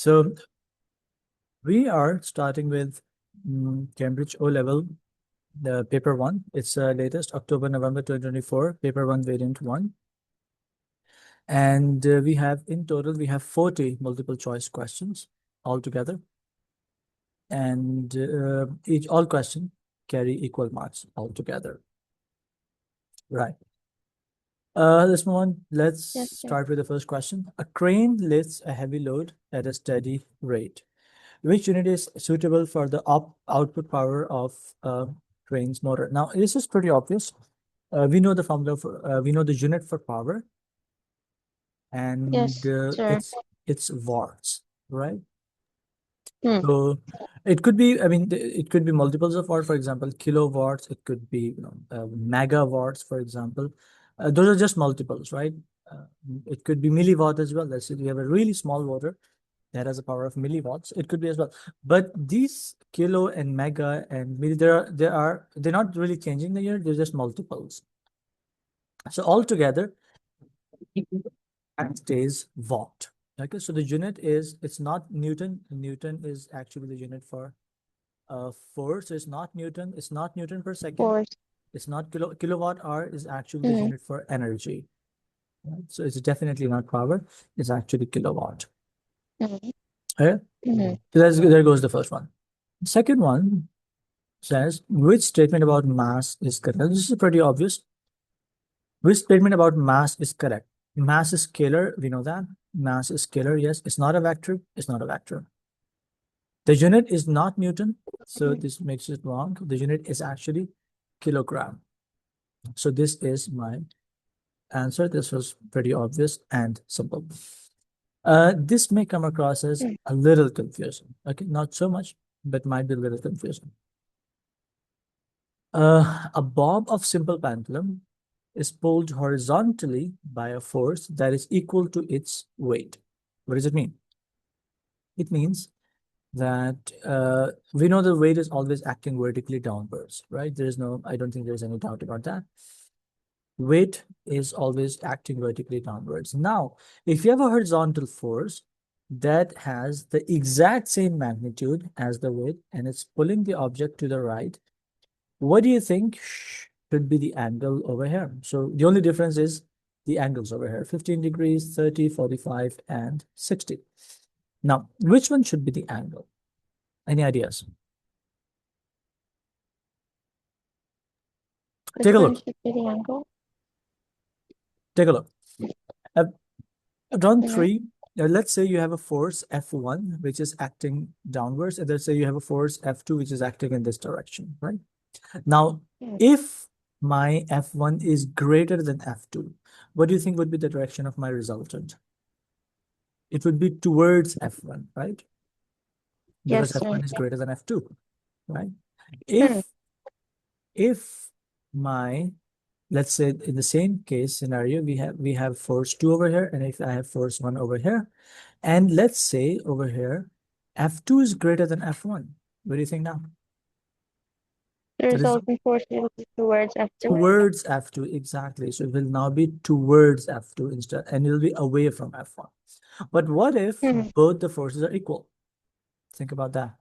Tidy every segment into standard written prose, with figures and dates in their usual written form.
So we are starting with Cambridge O-Level, the paper 1. It's latest October, November 2024, paper 1, variant 1. And we have in total, we have 40 multiple choice questions altogether. And all question carry equal marks altogether. Right. Let's move on. Let's Yes, sir. start with the first question. A crane lifts a heavy load at a steady rate. Which unit is suitable for the output power of crane's motor? Now, this is pretty obvious. We know the formula for, we know the unit for power, and Yes, sir. it's watts, right? Hmm. So it could be, I mean, it could be multiples of watt, for example, kilowatts. It could be, megawatts, for example. Those are just multiples, right? Uh, it could be milliwatt as well. Let's say we have a really small motor that has a power of milliwatts. It could be as well. But these kilo and mega and milli, they're not really changing the unit. They're just multiples. So altogether, that stays watt. Okay, so the unit is, it's not Newton. Newton is actually the unit for force. So it's not Newton. It's not Newton per second. Force. It's not kilowatt hour is actually the unit for energy. Right? So it's definitely not power. It's actually kilowatt. Okay. So there goes the first one. Second one says, which statement about mass is correct? Now, this is pretty obvious. Which statement about mass is correct? Mass is scalar. We know that. Mass is scalar. Yes. It's not a vector. It's not a vector. The unit is not Newton. So this makes it wrong. The unit is actually kilogram. So this is my answer. This was pretty obvious and simple. This may come across as a little confusing. Okay, not so much, but might be a little confusing. A bob of simple pendulum is pulled horizontally by a force that is equal to its weight. What does it mean? It means that we know the weight is always acting vertically downwards, right? There is no, I don't think there's any doubt about that. Weight is always acting vertically downwards. Now, if you have a horizontal force that has the exact same magnitude as the weight and it's pulling the object to the right, what do you think should be the angle over here? So the only difference is the angles over here, 15 degrees, 30, 45, and 60. Now, which one should be the angle? Any ideas? Take a look. Should be the angle. Take a look. Round three, let's say you have a force F1, which is acting downwards, and let's say you have a force F2, which is acting in this direction, right? Now, if my F1 is greater than F2, what do you think would be the direction of my resultant? It would be towards F1, right? Because Yes, F1 is greater than F2, right? If my, let's say in the same case scenario, we have force 2 over here, and if I have force 1 over here, and let's say over here, F2 is greater than F1. What do you think now? the resulting force will be towards F2. Towards F2, exactly. So it will now be towards F2 instead, and it will be away from F1. But what if both the forces are equal? Think about that.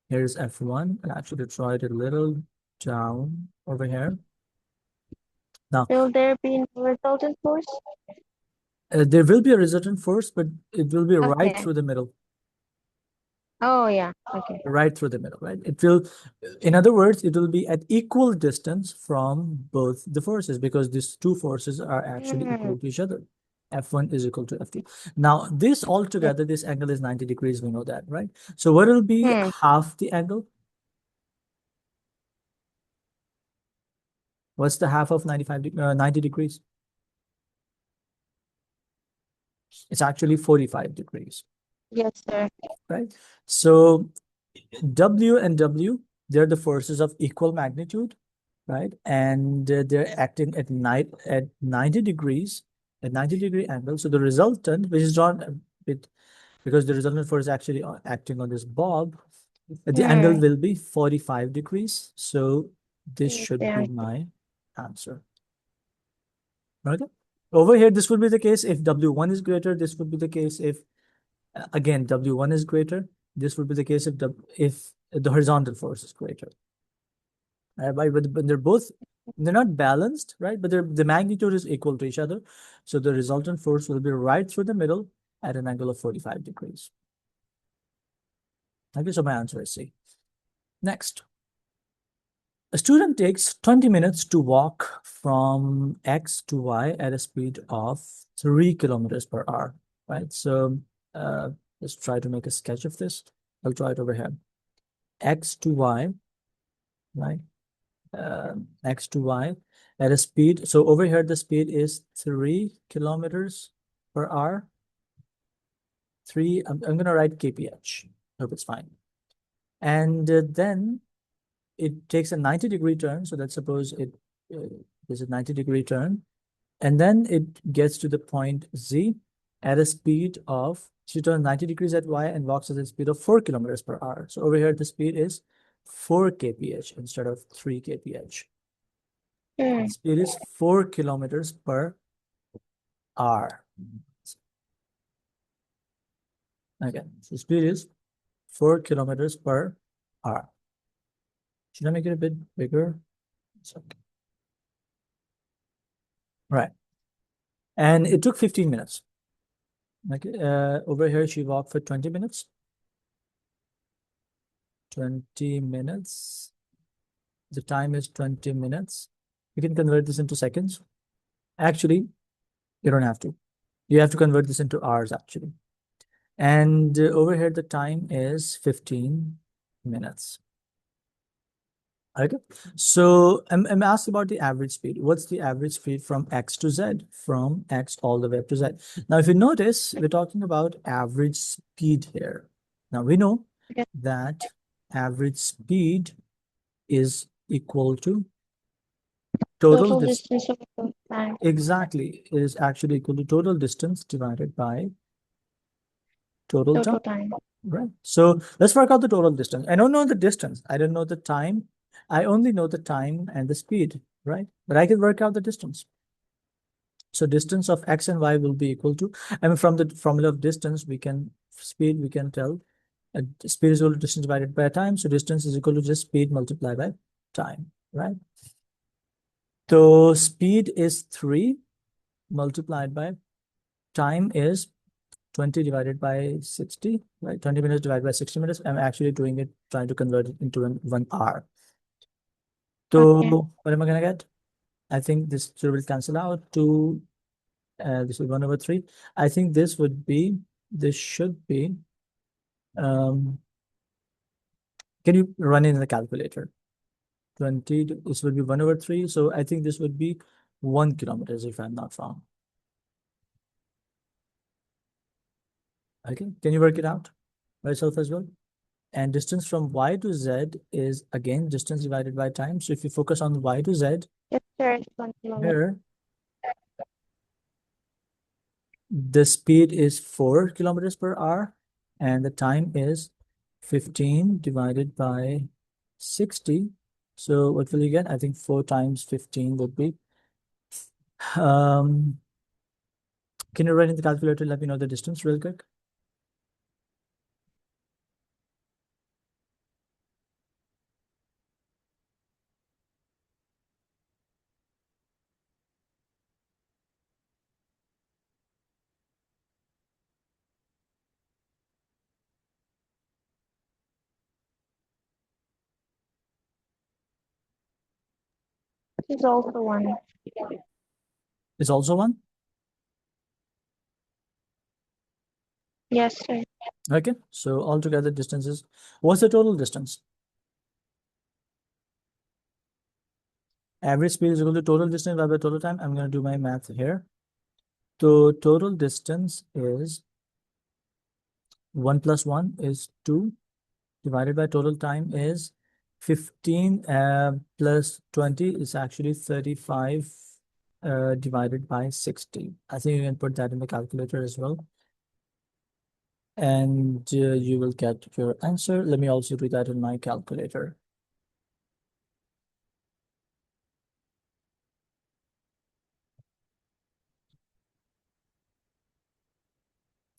Here's F1, and actually try it a little down over here. Now, will there be no resultant force? There will be a resultant force, but it will be right through the middle. Oh, yeah. Okay. Right through the middle, right? It will, in other words, it will be at equal distance from both the forces because these two forces are actually equal to each other. F1 is equal to F2. Now, this altogether, this angle is 90 degrees. We know that, right? So what will be half the angle? What's the half of 90 degrees? It's actually 45 degrees. Yes, sir. Right? So W and W, they're the forces of equal magnitude, right? And they're acting at 90 degrees, at 90-degree angle. So the resultant, which is drawn a bit, because the resultant force is actually acting on this bob, the angle will be 45 degrees. So this should be my answer. Okay. Over here, this would be the case if W1 is greater. This would be the case if Again, W1 is greater. This would be the case if the horizontal force is greater. Right? But they're not balanced, right? But the magnitude is equal to each other. So the resultant force will be right through the middle at an angle of 45 degrees. Okay, so my answer is C. Next. A student takes 20 minutes to walk from X to Y at a speed of 3 kilometers per hour, right? So let's try to make a sketch of this. I'll draw it over here. X to Y, right? X to Y at a speed. So over here, the speed is 3 kilometers per hour. I'm going to write kph. Hope it's fine. And then it takes a 90-degree turn. So let's suppose it is a 90-degree turn. And then it gets to the point Z at a speed of, she turns 90 degrees at Y and walks at a speed of 4 kilometers per hour. So over here, the speed is 4 kph instead of 3 kph. Speed is 4 kilometers per hour. Okay, so speed is 4 kilometers per hour. Should I make it a bit bigger? Okay. Right. And it took 15 minutes. Okay, over here, she walked for 20 minutes. 20 minutes. The time is 20 minutes. You can convert this into seconds. Actually, you don't have to. You have to convert this into hours, actually. And over here, the time is 15 minutes. Okay, so I'm asked about the average speed. What's the average speed from X to Z, from X all the way up to Z? Now, if you notice, we're talking about average speed here. Now, we know that average speed is equal to total distance of the time. Exactly, it is actually equal to total distance divided by total time. Right. So let's work out the total distance. I don't know the distance. I don't know the time. I only know the time and the speed, right? But I can work out the distance. So distance of X and Y will be equal to, I mean, from the formula of distance, we can tell speed is equal to distance divided by time. So distance is equal to just speed multiplied by time, right? So speed is 3 multiplied by time is 20 divided by 60, right? 20 minutes divided by 60 minutes. I'm actually doing it, trying to convert it into 1 hour. So what am I going to get? I think this will cancel out to, this is 1/3. I think this should be, can you run it in the calculator? 20, this would be 1/3. So I think this would be 1 kilometers if I'm not wrong. Okay, can you work it out by yourself as well? And distance from Y to Z is again distance divided by time. So if you focus on Y to Z, here, the speed is 4 kilometers per hour and the time is 15 divided by 60. So what will you get? I think 4 times 15 would be, can you write in the calculator? Let me know the distance real quick. It's also 1. It's also 1? Yes, sir. Okay, so altogether distance is, what's the total distance? Average speed is equal to total distance divided by total time. I'm going to do my math here. So total distance is 1 plus 1 is 2 divided by total time is 15 plus 20 is actually 35 divided by 60. I think you can put that in the calculator as well. And you will get your answer. Let me also do that in my calculator.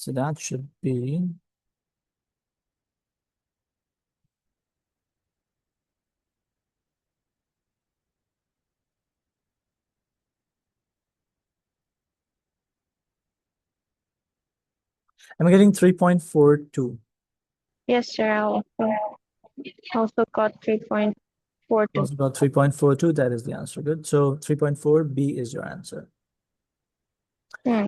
So that should be I'm getting 3.42. Yes, sir. I also got 3.42. Also got 3.42. That is the answer. Good. So 3.4 B is your answer. Hmm.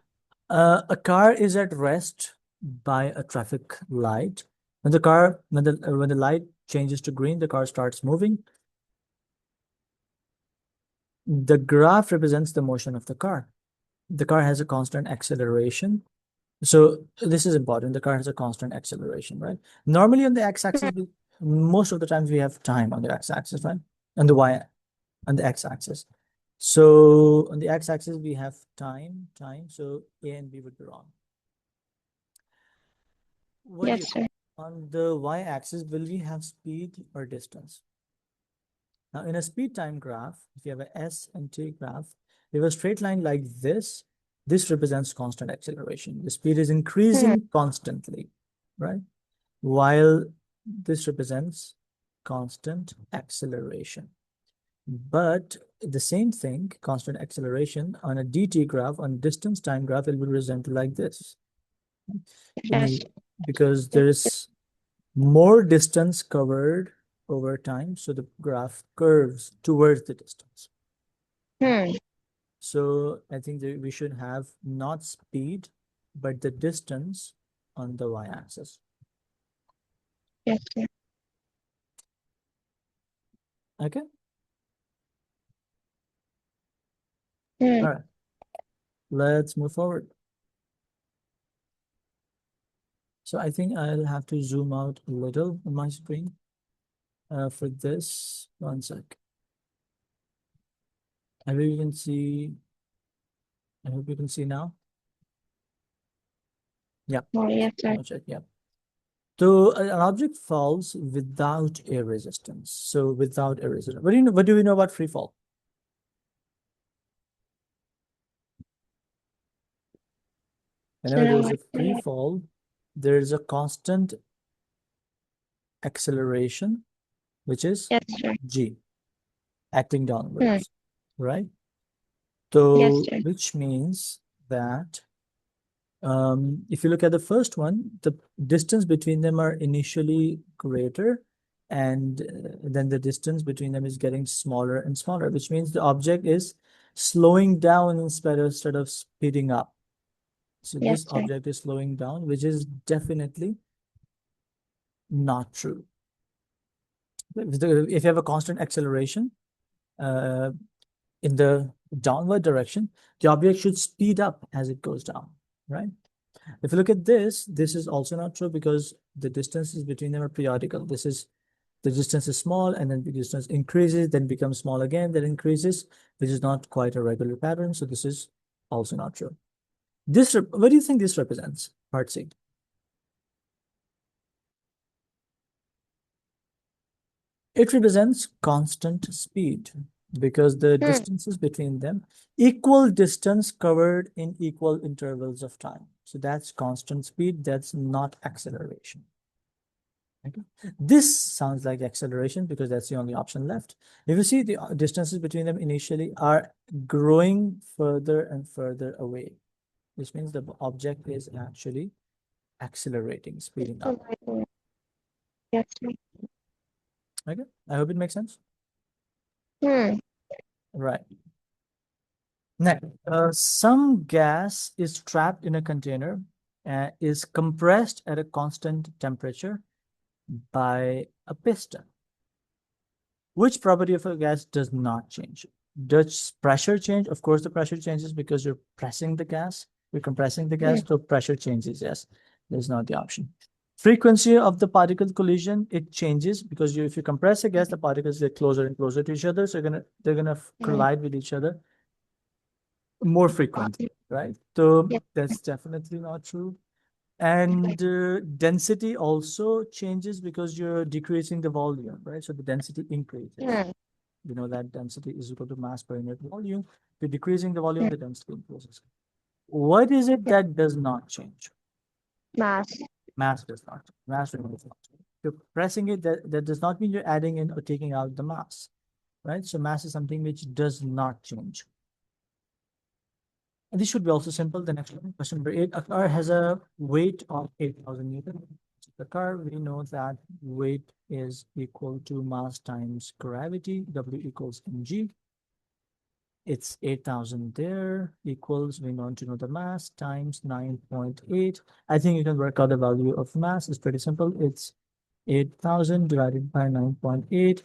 A car is at rest by a traffic light. When the light changes to green, the car starts moving. The graph represents the motion of the car. The car has a constant acceleration. So this is important. The car has a constant acceleration, right? Normally on the x-axis, most of the times we have time on the x-axis, right? On the y, on the x-axis. So on the x-axis we have time. So A and B would be wrong. What do you Yes, sir. On the y-axis, will we have speed or distance? Now, in a speed time graph, if you have a S and T graph, you have a straight line like this. This represents constant acceleration. The speed is Hmm. increasing constantly, right? While this represents constant acceleration. But the same thing, constant acceleration on a dt graph, on distance time graph, it will present like this. Yes. Because there is more distance covered over time, so the graph curves towards the distance. Hmm. So I think that we should have not speed, but the distance on the y-axis. Yes, sir. Okay. Hmm. All right. Let's move forward. So I think I'll have to zoom out a little on my screen for this. One sec. I hope you can see. I hope you can see now. Yeah. Oh, yes, sir. Check. Yeah. So an object falls without a resistance. So without a resistance. What do you know? What do we know about free fall? Whenever there's a free fall, there's a constant acceleration, which is Yes, sir. G, acting Hmm. downwards, right? Yes, So sir. which means that if you look at the first one, the distance between them are initially greater, and then the distance between them is getting smaller and smaller, which means the object is slowing down instead of speeding up. So Yes, this sir. object is slowing down, which is definitely not true. If you have a constant acceleration uh, in the downward direction, the object should speed up as it goes down, right? If you look at this is also not true because the distances between them are periodical. The distance is small, and then the distance increases, then becomes small again, then increases, which is not quite a regular pattern. So this is also not true. What do you think this represents? Part C. It represents constant speed because the Hmm. distances between them, equal distance covered in equal intervals of time. So that's constant speed. That's not acceleration. Okay. This sounds like acceleration because that's the only option left. If you see, the distances between them initially are growing further and further away, which means the object is actually accelerating, speeding up. Yes, sir. Okay, I hope it makes sense. Hmm. Right. Next, some gas is trapped in a container and is compressed at a constant temperature by a piston. Which property of a gas does not change? Does pressure change? Of course, the pressure changes because you're pressing the gas. You're compressing the gas, so pressure changes. Yes, there's not the option. Frequency of the particle collision, it changes because if you compress a gas, the particles get closer and closer to each other. So they're gonna collide with each other more frequently, right? So Yes. that's definitely not true. And density also changes because you're decreasing the volume, right? So the density increases. Hmm. You know that density is equal to mass per unit volume. If you're decreasing the volume, the density increases. What is it that does not change? Mass. Mass does not. Mass remains not. You're pressing it, that does not mean you're adding in or taking out the mass, right? So mass is something which does not change. And this should be also simple. The next one, question number 8. A car has a weight of 8,000 Newton. The car, we know that weight is equal to mass times gravity. W equals mg. It's 8,000 there, equals, we want to know the mass, times 9.8. I think you can work out the value of mass. It's pretty simple. It's 8,000 divided by 9.8.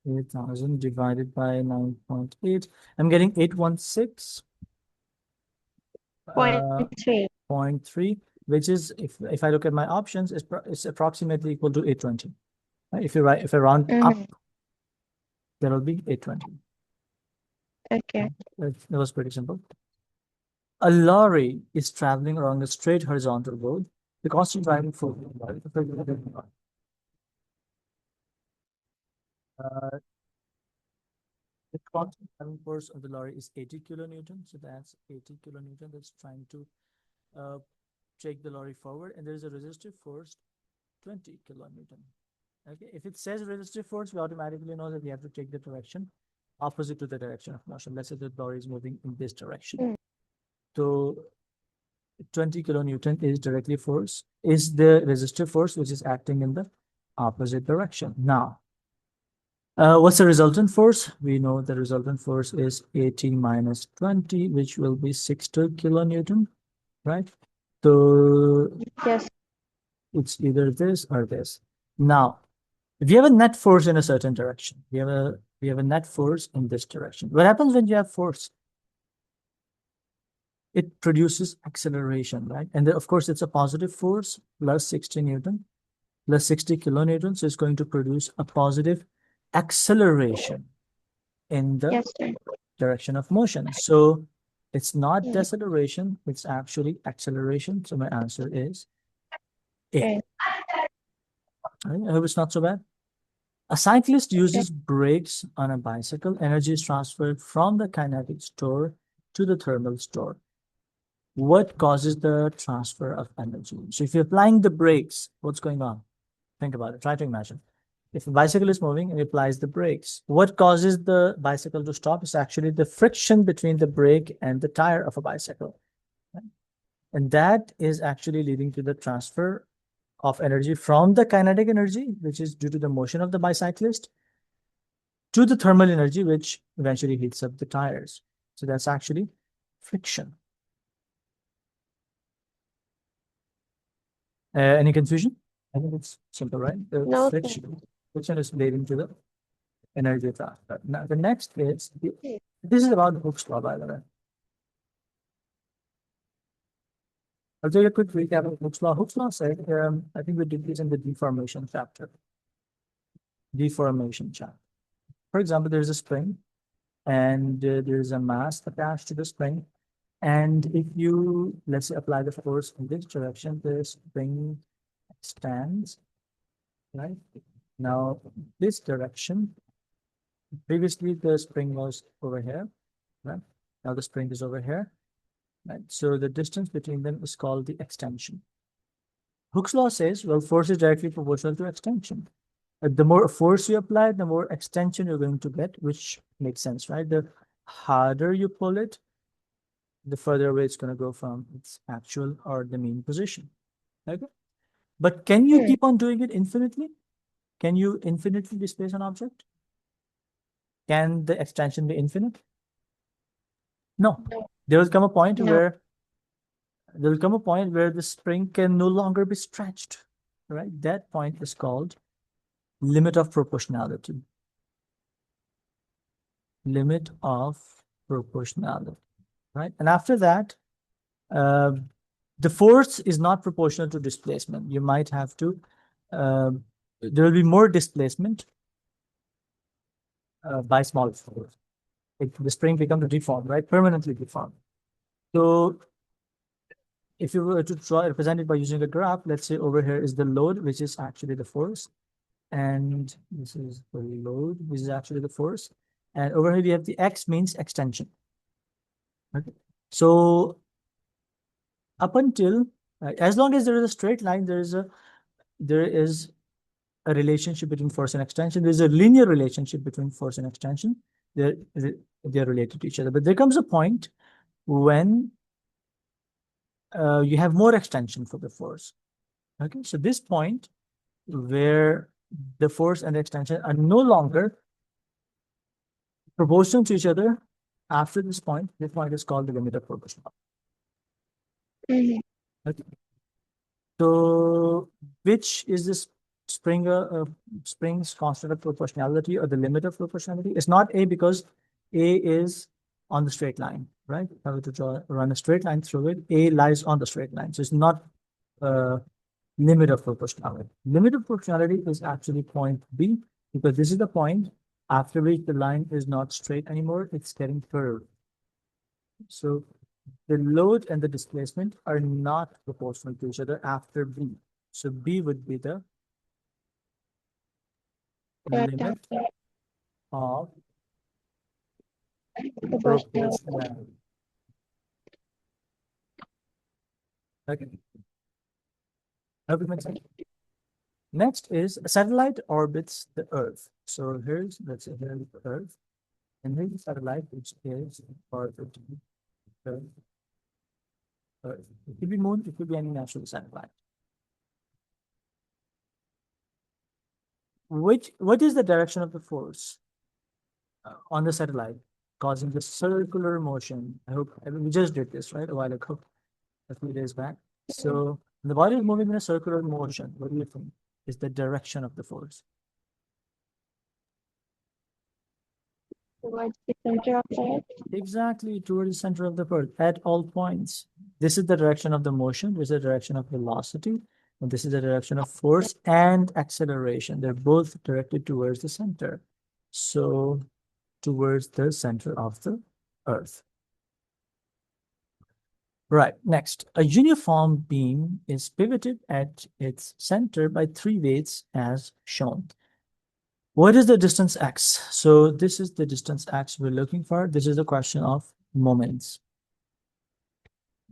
8,000 divided by 9.8. I'm getting 816. 0.3. 0.3, which is, if I look at my options, it's approximately equal to 820. If I round up, that will be 820. Okay. That was pretty simple. A lorry is traveling along a straight horizontal road. The constant driving force of the lorry. The constant driving force of the lorry is 80 kilonewton. So that's 80 kilonewton that's trying to take the lorry forward. And there is a resistive force, 20 kilonewton. Okay, if it says resistive force, we automatically know that we have to take the direction opposite to the direction of motion. Let's say the lorry is moving in this direction. So 20 kilonewton is directly force, is the resistive force which is acting in the opposite direction. Now, what's the resultant force? We know the resultant force is 80 minus 20, which will be 60 kilonewton, right? So yes, it's either this or this. Now, if you have a net force in a certain direction, we have a net force in this direction. What happens when you have force? It produces acceleration, right? And then, of course, it's a positive force plus 60 Newton plus 60 kilonewton. So it's going to produce a positive acceleration in the yes, sir. direction of motion. So it's not deceleration, it's actually acceleration. So my answer is A. Okay. I hope it's not so bad. A cyclist uses brakes on a bicycle. Energy is transferred from the kinetic store to the thermal store. What causes the transfer of energy? So if you're applying the brakes, what's going on? Think about it. Try to imagine. If a bicycle is moving and it applies the brakes, what causes the bicycle to stop is actually the friction between the brake and the tire of a bicycle. And that is actually leading to the transfer of energy from the kinetic energy, which is due to the motion of the bicyclist, to the thermal energy, which eventually heats up the tires. So that's actually friction. Any confusion? I think it's simple, right? The No, sir. friction is leading to the energy transfer. Now, the next is, this is about Hooke's law, by the way. I'll take a quick recap of Hooke's law. Hooke's law said, I think we did this in the deformation chapter. Deformation chapter. For example, there's a spring and there's a mass attached to the spring. And if you, let's say, apply the force in this direction, the spring expands, right? Now, this direction, previously the spring was over here, right? Now the spring is over here, right? So the distance between them is called the extension. Hooke's law says, well, force is directly proportional to extension. The more force you apply, the more extension you're going to get, which makes sense, right? The harder you pull it, the further away it's going to go from its actual or the mean position. Okay. But can you keep on doing it infinitely? Can you infinitely displace an object? Can the extension be infinite? No. There will come a point where the spring can no longer be stretched, right? That point is called limit of proportionality. Limit of proportionality, right? And after that, the force is not proportional to displacement. You might have to, there will be more displacement by small force. The spring becomes deformed, right? Permanently deformed. So if you were to represent it by using a graph, let's say over here is the load, which is actually the force. And this is the load, which is actually the force. And over here we have the x means extension. Okay. So up until As long as there is a straight line, there is a relationship between force and extension. There's a linear relationship between force and extension. They're related to each other. But there comes a point when you have more extension for the force. Okay, so this point where the force and the extension are no longer proportional to each other, after this point is called the limit of proportionality. Okay. So which is this Spring's constant of proportionality or the limit of proportionality? It's not A because A is on the straight line, right? If I were to run a straight line through it, A lies on the straight line. So it's not limit of proportionality. Limit of proportionality is actually point B, because this is the point after which the line is not straight anymore, it's getting curved. So the load and the displacement are not proportional to each other after B. So B would be the limit of proportionality. Okay. Hope it makes sense. Next is a satellite orbits the Earth. So here's, let's say, here's the Earth, and here's the satellite, which is orbiting Earth. It could be moon, it could be any natural satellite. What is the direction of the force on the satellite causing the circular motion? I mean, we just did this, right, a while ago, a few days back. So the body is moving in a circular motion. What do you think is the direction of the force? Towards the center of the Earth. Exactly, towards the center of the Earth at all points. This is the direction of the motion. This is the direction of velocity. And this is the direction of force and acceleration. They're both directed towards the center. So towards the center of the Earth. Right, next, a uniform beam is pivoted at its center by 3 weights as shown. What is the distance x? So this is the distance x we're looking for. This is a question of moments.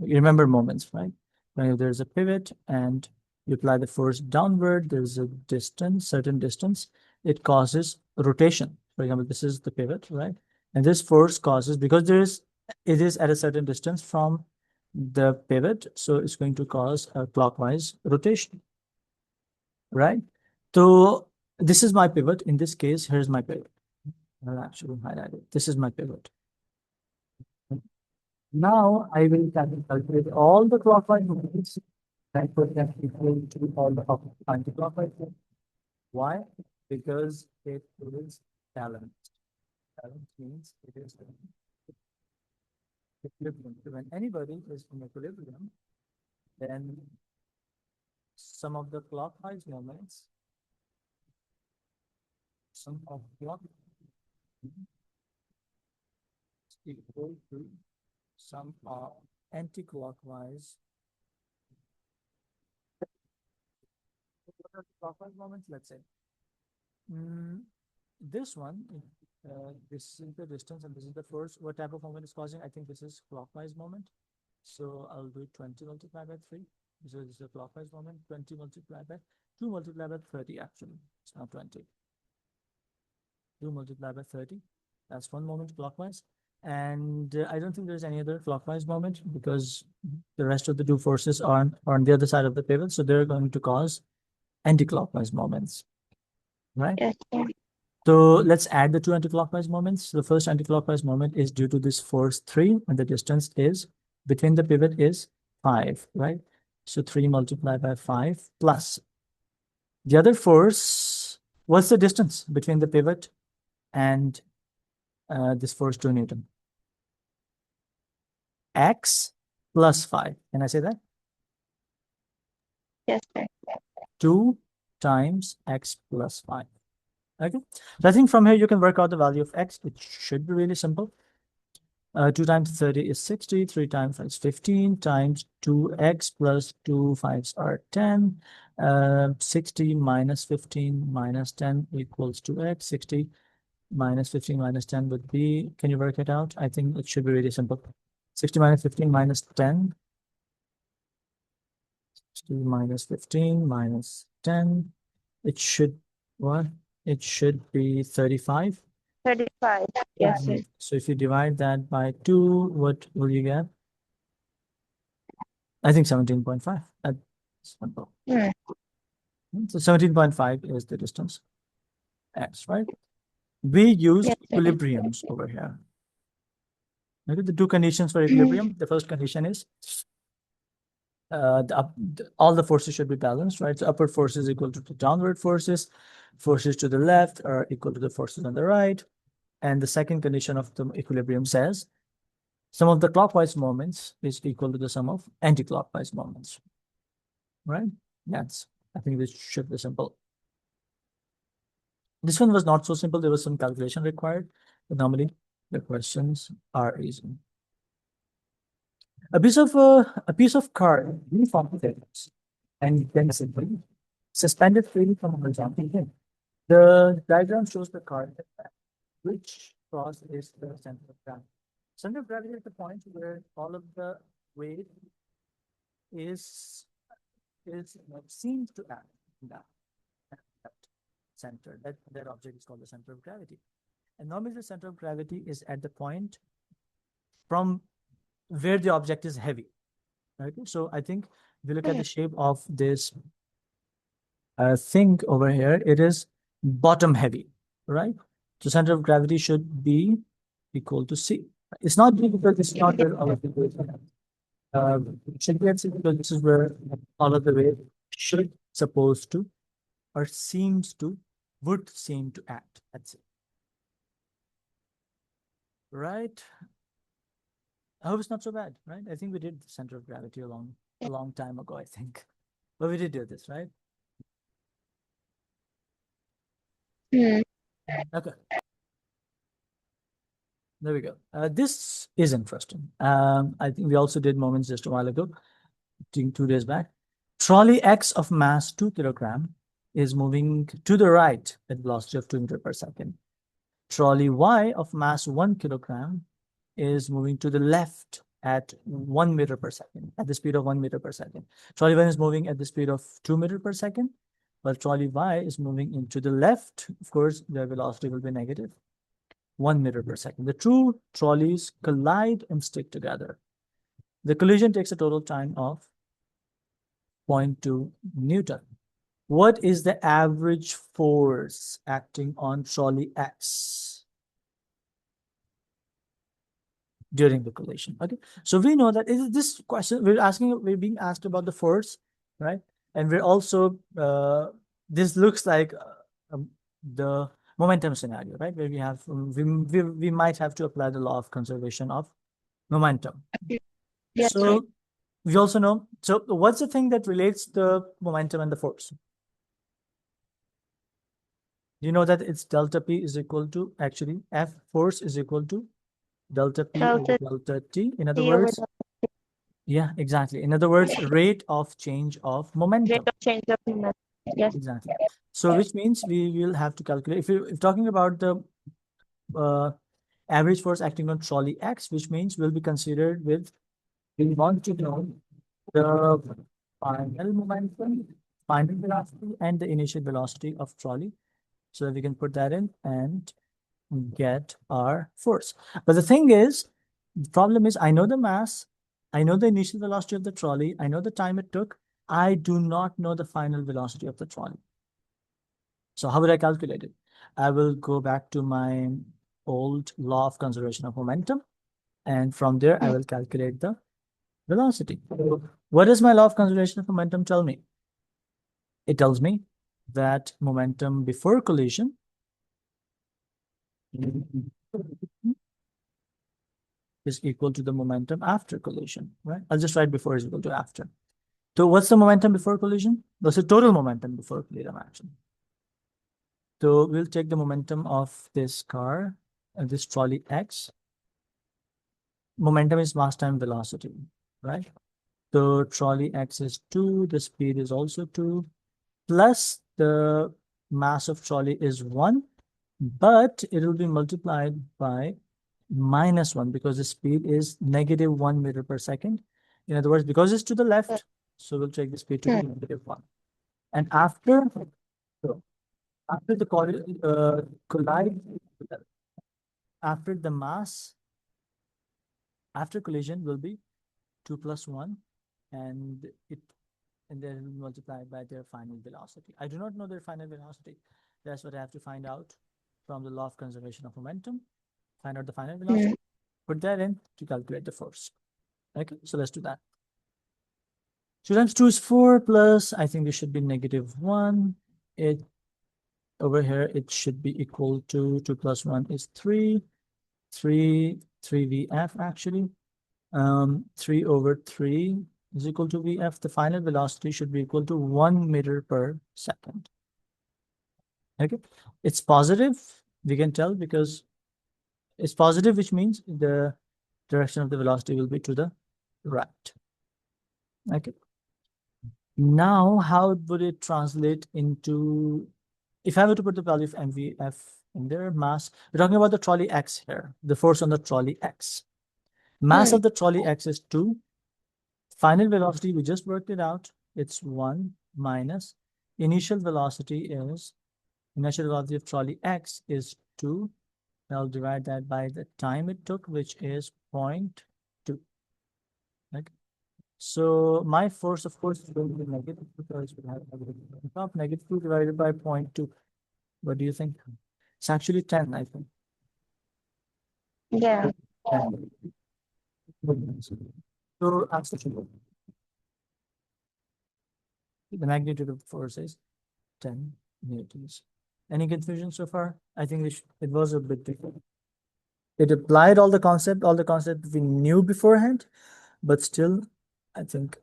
You remember moments, right? When there's a pivot and you apply the force downward, there's a distance, certain distance, it causes rotation. For example, this is the pivot, right? And this force causes, because it is at a certain distance from the pivot, so it's going to cause a clockwise rotation, right? So this is my pivot. In this case, here's my pivot. I'll actually highlight it. This is my pivot. Now I will calculate all the clockwise movements and put them equal to all the anti-clockwise movements. Why? Because it is balanced. Balance means it is equilibrium. So when anybody is in equilibrium, then some of the clockwise moments, some of clockwise is equal to some of anti-clockwise. What are the clockwise moments? Let's say this one, this is the distance and this is the force. What type of moment is causing? I think this is clockwise moment. So I'll do 20 multiplied by 3. So this is a clockwise moment. 20 multiplied by 2 multiplied by 30 actually. It's not 20. 2 multiplied by 30. That's one moment clockwise. And I don't think there's any other clockwise moment because the rest of the two forces are on the other side of the pivot. So they're going to cause anti-clockwise moments, right? Yes, sir. So let's add the two anti-clockwise moments. The first anti-clockwise moment is due to this force 3, and the distance is between the pivot is 5, right? So 3 multiplied by 5 plus the other force. What's the distance between the pivot and this force 2 Newton? X plus 5. Can I say that? Yes, sir. 2 times x plus 5. Okay. So I think from here you can work out the value of x. It should be really simple. 2 times 30 is 60, 3 times 5 is 15, times 2x plus 2 5s are 10. 60 minus 15 minus 10 equals 2x. 60 minus 15 minus 10 would be, can you work it out? I think it should be really simple. 60 minus 15 minus 10 2 minus 15 minus 10. It should, what? It should be 35. 35. Yes, sir. So if you divide that by 2, what will you get? I think 17.5. That's simple. So 17.5 is the distance x, right? We used Yes, sir. equilibriums over here. Look at the two conditions for equilibrium. The first condition is all the forces should be balanced, right? So upward forces equal to the downward forces, forces to the left are equal to the forces on the right. And the second condition of the equilibrium says sum of the clockwise moments is equal to the sum of anti-clockwise moments, right? I think this should be simple. This one was not so simple. There was some calculation required, but normally the questions are easy. A piece of card uniform thickness and density suspended freely from a horizontal plane. The diagram shows the card which cross is the center of gravity. Center of gravity is the point where all of the weight is seems to act in that center. That object is called the center of gravity. And normally the center of gravity is at the point from where the object is heavy. Right? So I think if you look at the shape of this thing over here, it is bottom heavy, right? So center of gravity should be equal to C. It's not B because it's not where all of the weight it should be at C because this is where all of the weight should supposed to or would seem to act. That's it. Right? I hope it's not so bad, right? I think we did the center of gravity a long time ago, I think. But we did do this, right? Okay. There we go. This is interesting. I think we also did moments just a while ago, 2 days back. Trolley X of mass 2 kilogram is moving to the right at velocity of 2 meters per second. Trolley Y of mass 1 kilogram is moving to the left at 1 meter per second, at the speed of 1 meter per second. Trolley 1 is moving at the speed of 2 meters per second, while trolley Y is moving into the left. Of course, the velocity will be negative, 1 meter per second. The two trolleys collide and stick together. The collision takes a total time of 0.2 Newton. What is the average force acting on trolley X during the collision? Okay, so we know that is this question we're being asked about the force, right? And we're also this looks like the momentum scenario, right? Where we have we might have to apply the law of conservation of momentum. Yes, so right. we also know. So what's the thing that relates the momentum and the force? You know that it's delta P is equal to actually F force is equal to delta P over delta T. In other words, yeah, exactly. In other words, rate of change of momentum. Rate of change of momentum. Yes. Exactly. So which means we will have to calculate if talking about the average force acting on trolley X, which means will be considered with we want to know the final momentum, final velocity, and the initial velocity of trolley. So we can put that in and get our force. But the thing is, the problem is I know the mass, I know the initial velocity of the trolley, I know the time it took. I do not know the final velocity of the trolley. So how would I calculate it? I will go back to my old law of conservation of momentum. And from there, I will calculate the velocity. What does my law of conservation of momentum tell me? It tells me that momentum before collision is equal to the momentum after collision, right? I'll just write before is equal to after. So what's the momentum before collision? That's the total momentum before collision action. So we'll take the momentum of this car, this trolley X. Momentum is mass time velocity, right? So trolley X is 2, the speed is also 2, plus the mass of trolley is 1, but it will be multiplied by -1 because the speed is -1 meter per second. In other words, because it's to the left, So we'll take the speed to be -1. And after the collide, after the mass, after collision will be 2 plus 1, and then multiplied by their final velocity. I do not know their final velocity. That's what I have to find out from the law of conservation of momentum. Find out the final velocity, put that in to calculate the force. Okay, so let's do that. 2 times 2 is 4 plus, I think this should be -1. It over here, it should be equal to 2 plus 1 is 3. 3 VF actually. 3 over 3 is equal to VF. The final velocity should be equal to 1 meter per second. Okay, it's positive. We can tell because it's positive, which means the direction of the velocity will be to the right. Okay. Now, how would it translate into, if I were to put the value of MVF in there, mass, we're talking about the trolley X here, the force on the trolley X. Mass of the trolley X is 2. Final velocity, we just worked it out. It's 1 minus initial velocity of trolley X is 2. I'll divide that by the time it took, which is 0.2. Okay. So my force, of course, is going to be negative because we have -2 divided by 0.2. What do you think? It's actually 10, I think. Yeah. 10. So the magnitude of the force is 10 newtons. Any confusion so far? I think it was a bit different. It applied all the concept we knew beforehand, but still, I think.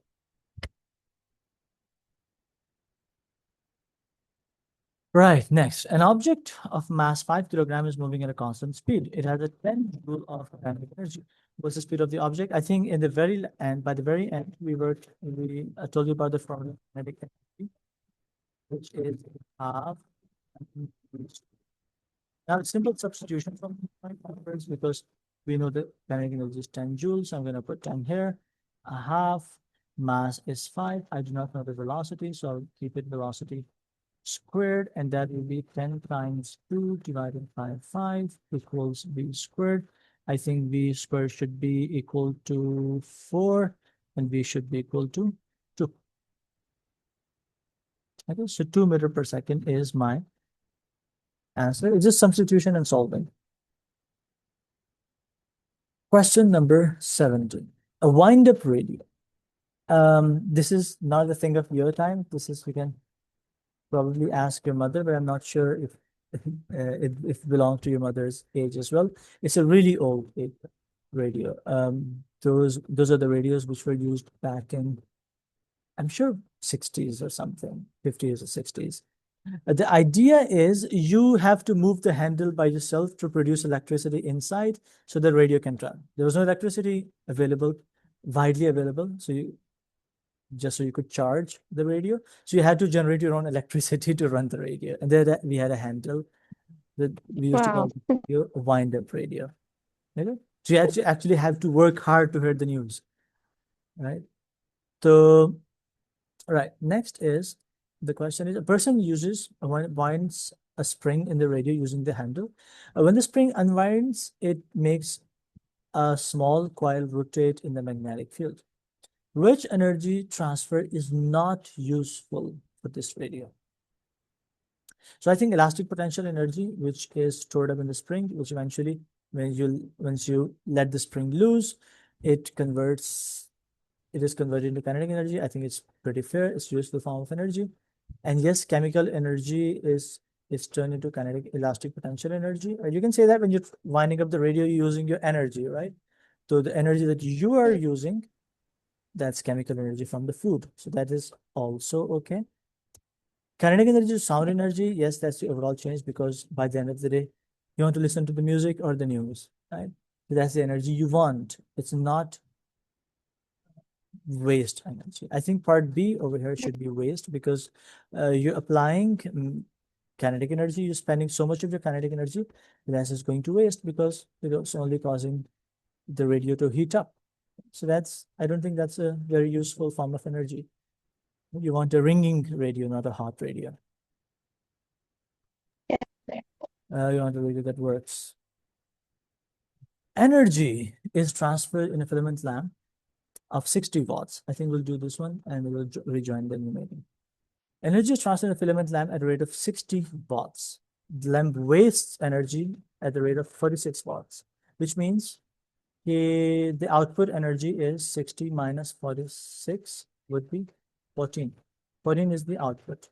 Right, next. An object of mass 5 kilograms is moving at a constant speed. It has a 10 joule of kinetic energy. What's the speed of the object? I think in the very end, by the very end, I told you about the formula of kinetic energy, which is half. Now it's simple substitution from numbers because we know that kinetic energy is 10 joules. So I'm going to put 10 here. A half mass is 5. I do not know the velocity, so I'll keep it velocity squared, and that will be 10 times 2 divided by 5 equals v squared. I think v squared should be equal to 4, and v should be equal to 2. Okay, so 2 meter per second is my answer. It's just substitution and solving. Question number 17. A wind-up radio. This is not a thing of your time. We can probably ask your mother, but I'm not sure if it belongs to your mother's age as well. It's a really old radio. Those are the radios which were used back in, I'm sure, 60s or something, 50s or 60s. The idea is you have to move the handle by yourself to produce electricity inside so the radio can run. There was no electricity widely available, so you could charge the radio. So you had to generate your own electricity to run the radio. And then we had a handle that we used to call a wind-up radio. Okay? So you actually have to work hard to hear the news, right? So, right, next is, the question is, a person winds a spring in the radio using the handle. When the spring unwinds, it makes a small coil rotate in the magnetic field. Which energy transfer is not useful for this radio? So I think elastic potential energy, which is stored up in the spring, which eventually, once you let the spring loose, it is converted into kinetic energy. I think it's pretty fair. It's a useful form of energy. And yes, chemical energy is turned into kinetic elastic potential energy. Or you can say that when you're winding up the radio, you're using your energy, right? So the energy that you are using, that's chemical energy from the food. So that is also okay. Kinetic energy is sound energy. Yes, that's the overall change because by the end of the day, you want to listen to the music or the news, right? So that's the energy you want. It's not waste energy. I think part B over here should be waste because you're applying kinetic energy. You're spending so much of your kinetic energy, that is going to waste because it's only causing the radio to heat up. So I don't think that's a very useful form of energy. You want a ringing radio, not a hot radio. Yes, sir. You want a radio that works. Energy is transferred in a filament lamp of 60 watts. I think we'll do this one and we will rejoin the new meeting. Energy is transferred in a filament lamp at a rate of 60 watts. The lamp wastes energy at the rate of 46 watts, which means the output energy is 60 minus 46 would be 14. 14 is the output.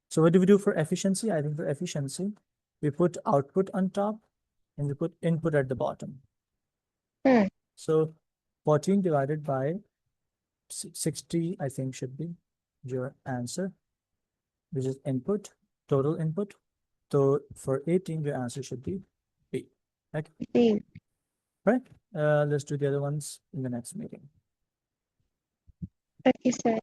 So what do we do for efficiency? I think for efficiency, we put output on top and we put input at the bottom. So 14 divided by 60, I think should be your answer, which is input, total input. So for 18, your answer should be B. Okay. B. Right. Let's do the other ones in the next meeting. Okay, sir.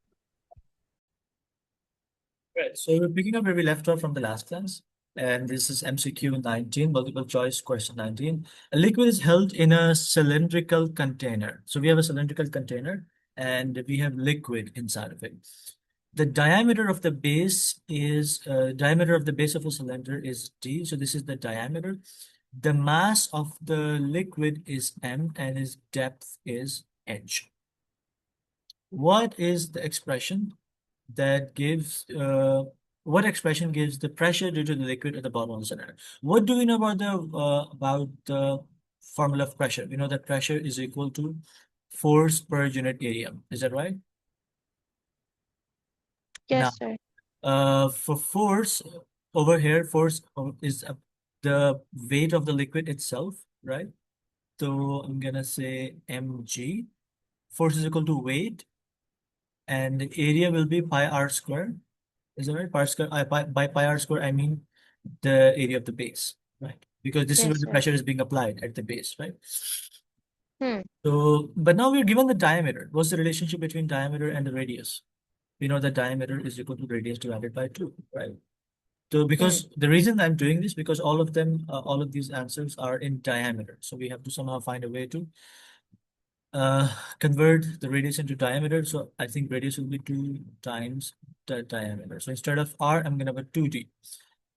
Right. So we're picking up where we left off from the last class. And this is MCQ 19, multiple choice question 19. A liquid is held in a cylindrical container. So we have a cylindrical container and we have liquid inside of it. The diameter of the base is diameter of the base of a cylinder is D. So this is the diameter. The mass of the liquid is M and its depth is H. What is the expression that gives what expression gives the pressure due to the liquid at the bottom of the cylinder? What do we know about the formula of pressure? We know that pressure is equal to force per unit area. Is that right? Now, Yes, sir. for force over here, force is the weight of the liquid itself, right? So I'm gonna say mg. Force is equal to weight, and the area will be pi r square. Is that right? Pi square. By pi r square, I mean the area of the base, right? Because this is where Yes, the sir. pressure is being applied at the base, right? Hmm. So, but now we're given the diameter. What's the relationship between diameter and the radius? We know that diameter is equal to radius divided by 2, right? So because the reason I'm doing this, because all of them, all of these answers are in diameter. So we have to somehow find a way to convert the radius into diameter. So I think radius will be 2 times the diameter. So instead of R, I'm going to put 2D.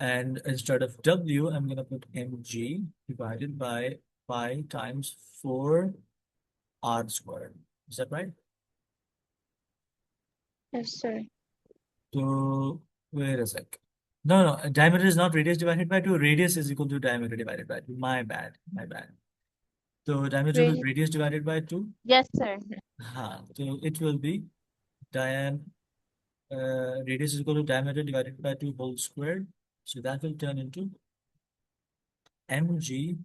And instead of W, I'm going to put mg divided by pi times 4 R squared. Is that right? Yes, sir. So wait a sec. No, no, diameter is not radius divided by 2. Radius is equal to diameter divided by 2. My bad, my bad. So diameter will be Radius. radius divided by 2. Yes, sir. So it will be radius is equal to diameter divided by 2 whole squared. So that will turn into mg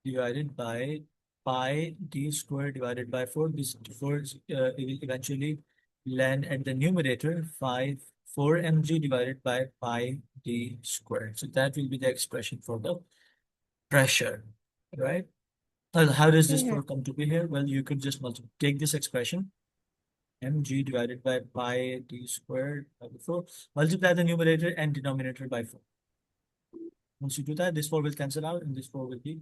divided by pi d squared divided by 4. This 4 will eventually land at the numerator 4 mg divided by pi d squared. So that will be the expression for the pressure, right? Well, how does this 4 come to be here? Well, you could just take this expression mg divided by pi d squared by 4, multiply the numerator and denominator by 4. Once you do that, this 4 will cancel out and this 4 will be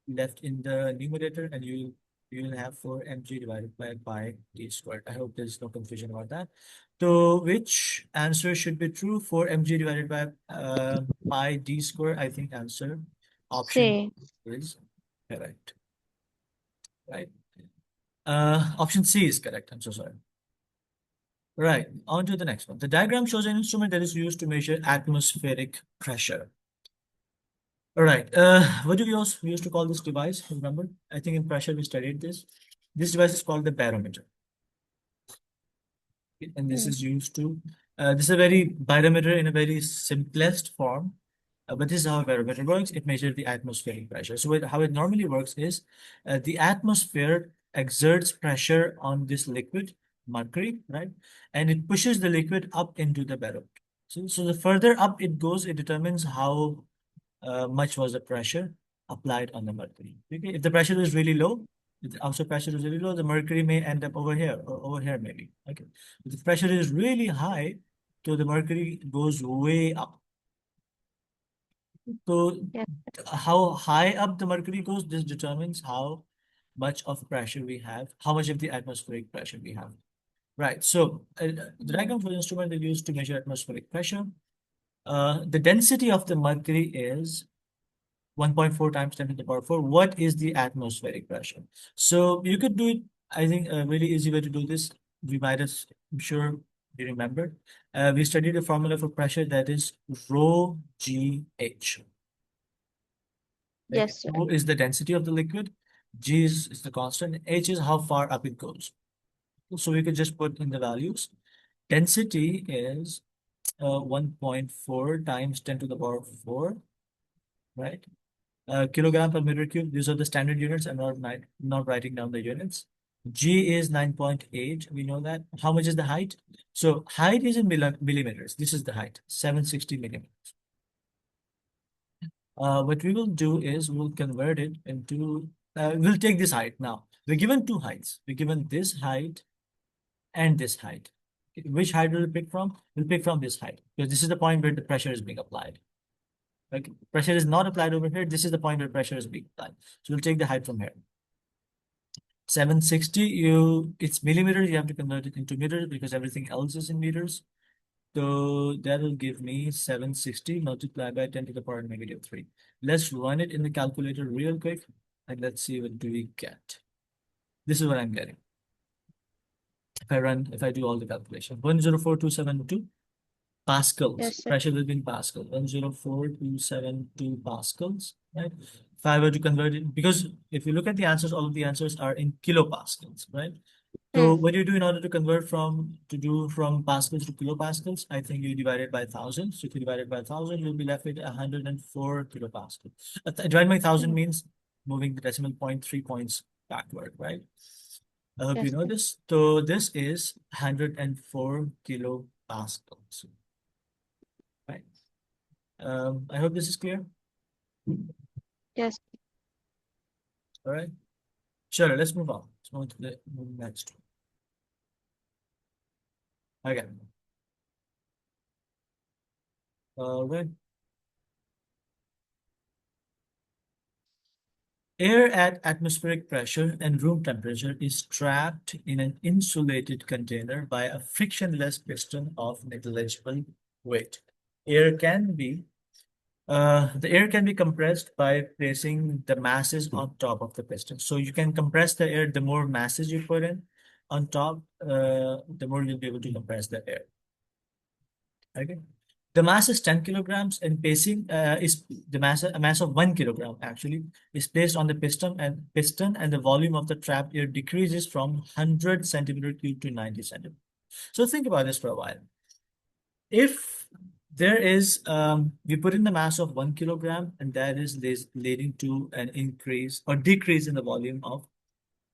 left in the numerator and you will have 4 mg divided by pi d squared. I hope there's no confusion about that. So which answer should be true? 4 mg divided by pi d squared. I think answer option C. is correct. Right. Option C is correct. I'm so sorry. Right, on to the next one. The diagram shows an instrument that is used to measure atmospheric pressure. All right, what do we used to call this device? Remember, I think in pressure we studied this. This device is called the barometer. And this is used to, this is a very barometer in a very simplest form. But this is how a barometer works. It measures the atmospheric pressure. So how it normally works is the atmosphere exerts pressure on this liquid, mercury, right? And it pushes the liquid up into the barometer. So the further up it goes, it determines how much was the pressure applied on the mercury. Okay? If the pressure is really low, if the outside pressure is really low, the mercury may end up over here or over here maybe. Okay. If the pressure is really high, so the mercury goes way up. So Yes. how high up the mercury goes, this determines how much of pressure we have, how much of the atmospheric pressure we have. Right. So the diagram for the instrument is used to measure atmospheric pressure. The density of the mercury is 1.4 times 10 to the power 4. What is the atmospheric pressure? So you could do it, I think a really easy way to do this. We might have, I'm sure you remember. We studied a formula for pressure that is rho GH. Like Yes, sir. rho is the density of the liquid, G is the constant, H is how far up it goes. So we could just put in the values. Density is 1.4 times 10 to the power 4, right? Kilogram per meter cube. These are the standard units. I'm not writing down the units. G is 9.8. We know that. How much is the height? So height is in millimeters. This is the height, 760 millimeters. What we will do is we'll convert it into, we'll take this height now. We're given two heights. We're given this height and this height. Which height will we pick from? We'll pick from this height because this is the point where the pressure is being applied. Like pressure is not applied over here. This is the point where pressure is being applied. So we'll take the height from here. 760, it's millimeters. You have to convert it into meters because everything else is in meters. So that will give me 760 multiplied by 10 to the power negative 3. Let's run it in the calculator real quick and let's see what do we get. This is what I'm getting. If I do all the calculation, 104272 pascals. Yes, sir. Pressure will be in pascal. 104272 pascals, right? If I were to convert it, because if you look at the answers, all of the answers are in kilopascals, right? So Hmm. what do you do in order to convert from pascals to kilopascals? I think you divide it by 1,000. So if you divide it by 1,000, you'll be left with 104 kilopascal. Divide by 1,000 Hmm. means moving the decimal point 3 points backward, right? I hope you Yes, know sir. this. So this is 104 kilopascals, right? I hope this is clear. Yes. All right. Sure, let's move on. Let's move to the next one. Okay. Right. Air at atmospheric pressure and room temperature is trapped in an insulated container by a frictionless piston of negligible weight. Air can be the air can be compressed by placing the masses on top of the piston. So you can compress the air. The more masses you put in on top, the more you'll be able to compress the air. Okay. The mass is 10 kilograms and pacing is a mass of 1 kilogram actually is placed on the piston and the volume of the trapped air decreases from 100 centimeter cube to 90 centimeter. So think about this for a while. If there is, we put in the mass of 1 kilogram and that is leading to an increase or decrease in the volume of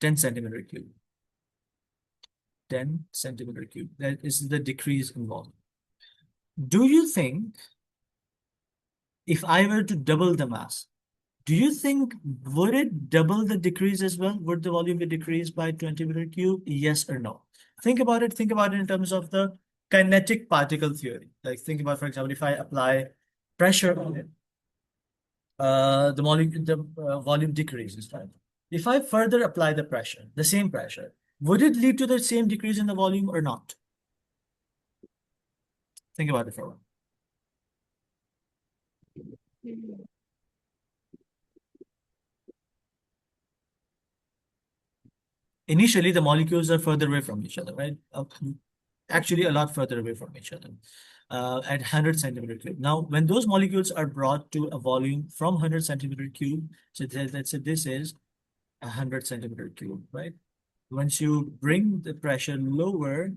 10 centimeter cube. 10 centimeter cube. That is the decrease in volume. Do you think if I were to double the mass, do you think would it double the decrease as well? Would the volume be decreased by 20 meter cube? Yes or no? Think about it. Think about it in terms of the kinetic particle theory. Like think about, for example, if I apply pressure on it, the volume decreases, right? If I further apply the pressure, the same pressure, would it lead to the same decrease in the volume or not? Think about it for a while. Hmm. Initially, the molecules are further away from each other, right? Actually, a lot further away from each other at 100 centimeter cube. Now, when those molecules are brought to a volume from 100 centimeter cube, so let's say this is 100 centimeter cube, right? Once you bring the pressure lower,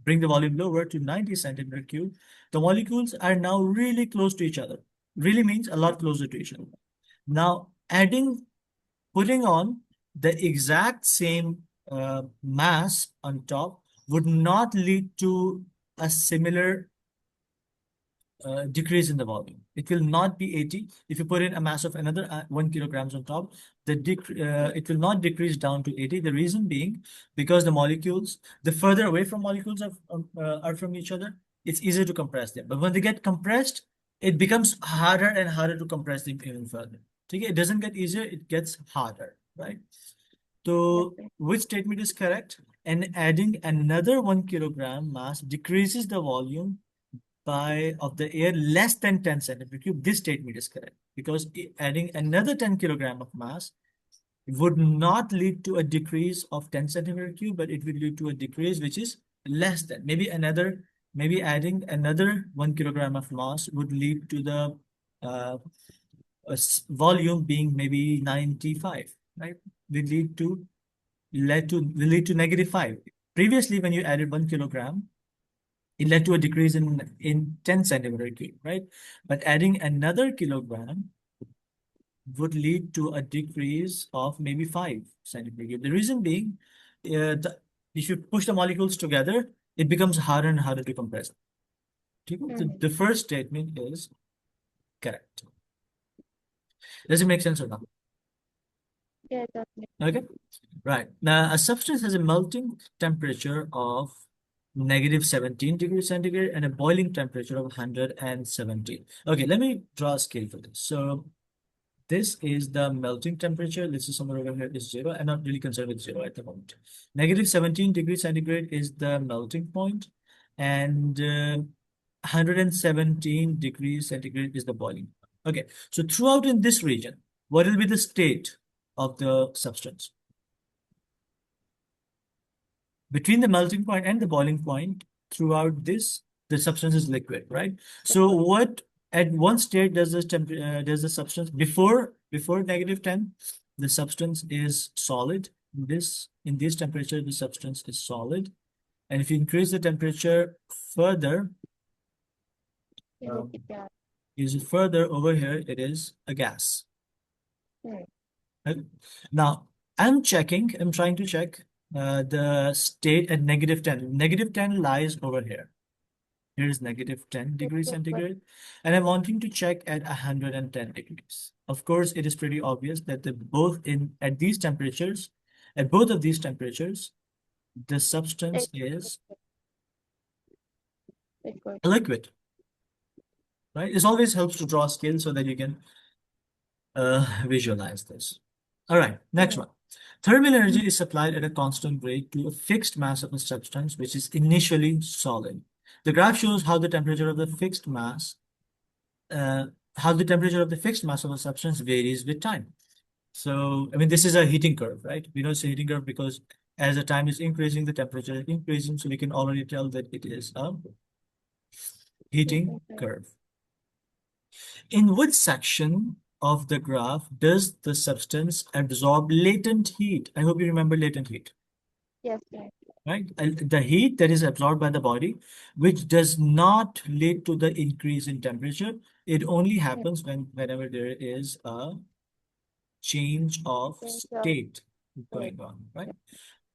bring the volume lower to 90 centimeter cube, the molecules are now really close to each other. Really means a lot closer to each other. Now, putting on the exact same mass on top would not lead to a similar decrease in the volume. It will not be 80. If you put in a mass of another 1 kilograms on top, it will not decrease down to 80. The reason being because the molecules, the further away from molecules are from each other, it's easier to compress them. But when they get compressed, it becomes harder and harder to compress them even further. Okay? It doesn't get easier, it gets harder, right? So which statement is correct? And adding another 1 kilogram mass decreases the volume by of the air less than 10 centimeter cube. This statement is correct because adding another 10 kilogram of mass would not lead to a decrease of 10 centimeter cube, but it will lead to a decrease which is less than maybe adding another 1 kilogram of mass would lead to the uh, volume being maybe 95, right? Will lead to will lead to -5. Previously, when you added 1 kilogram, it led to a decrease in 10 centimeter cube, right? But adding another kilogram would lead to a decrease of maybe 5 centimeter cube. The reason being, if you push the molecules together, it becomes harder and harder to compress. The first statement is correct. Does it make sense or not? Yeah, it does make Okay, right. Now, a substance has a melting temperature of -17 degrees centigrade and a boiling temperature of 117. Okay, let me draw a scale for this. So this is the melting temperature. This is somewhere over here is 0. I'm not really concerned with 0 at the moment. -17 degrees centigrade is the melting point, and 117 degrees centigrade is the boiling point. Okay, so throughout in this region, what will be the state of the substance? Between the melting point and the boiling point, throughout this, the substance is liquid, right? So what at one state does the substance before -10, the substance is solid. In this temperature, the substance is solid. And if you increase the temperature further, um, use it further over here, it is a gas. Right? Now, I'm trying to check the state at -10. -10 lies over here. Here is -10 degrees centigrade. And I'm wanting to check at 110 degrees. Of course, it is pretty obvious that at these temperatures, at both of these temperatures, the substance is a liquid, right? It always helps to draw a scale so that you can visualize this. All right, next one. Thermal energy is supplied at a constant rate to a fixed mass of a substance which is initially solid. The graph shows how the temperature of the fixed mass of a substance varies with time. So, I mean, this is a heating curve, right? We know it's a heating curve because as the time is increasing, the temperature is increasing. So we can already tell that it is a heating curve. In which section of the graph does the substance absorb latent heat? I hope you remember latent heat. Yes, sir. Right? The heat that is absorbed by the body, which does not lead to the increase in temperature. It only happens whenever there is a change of state going on, right?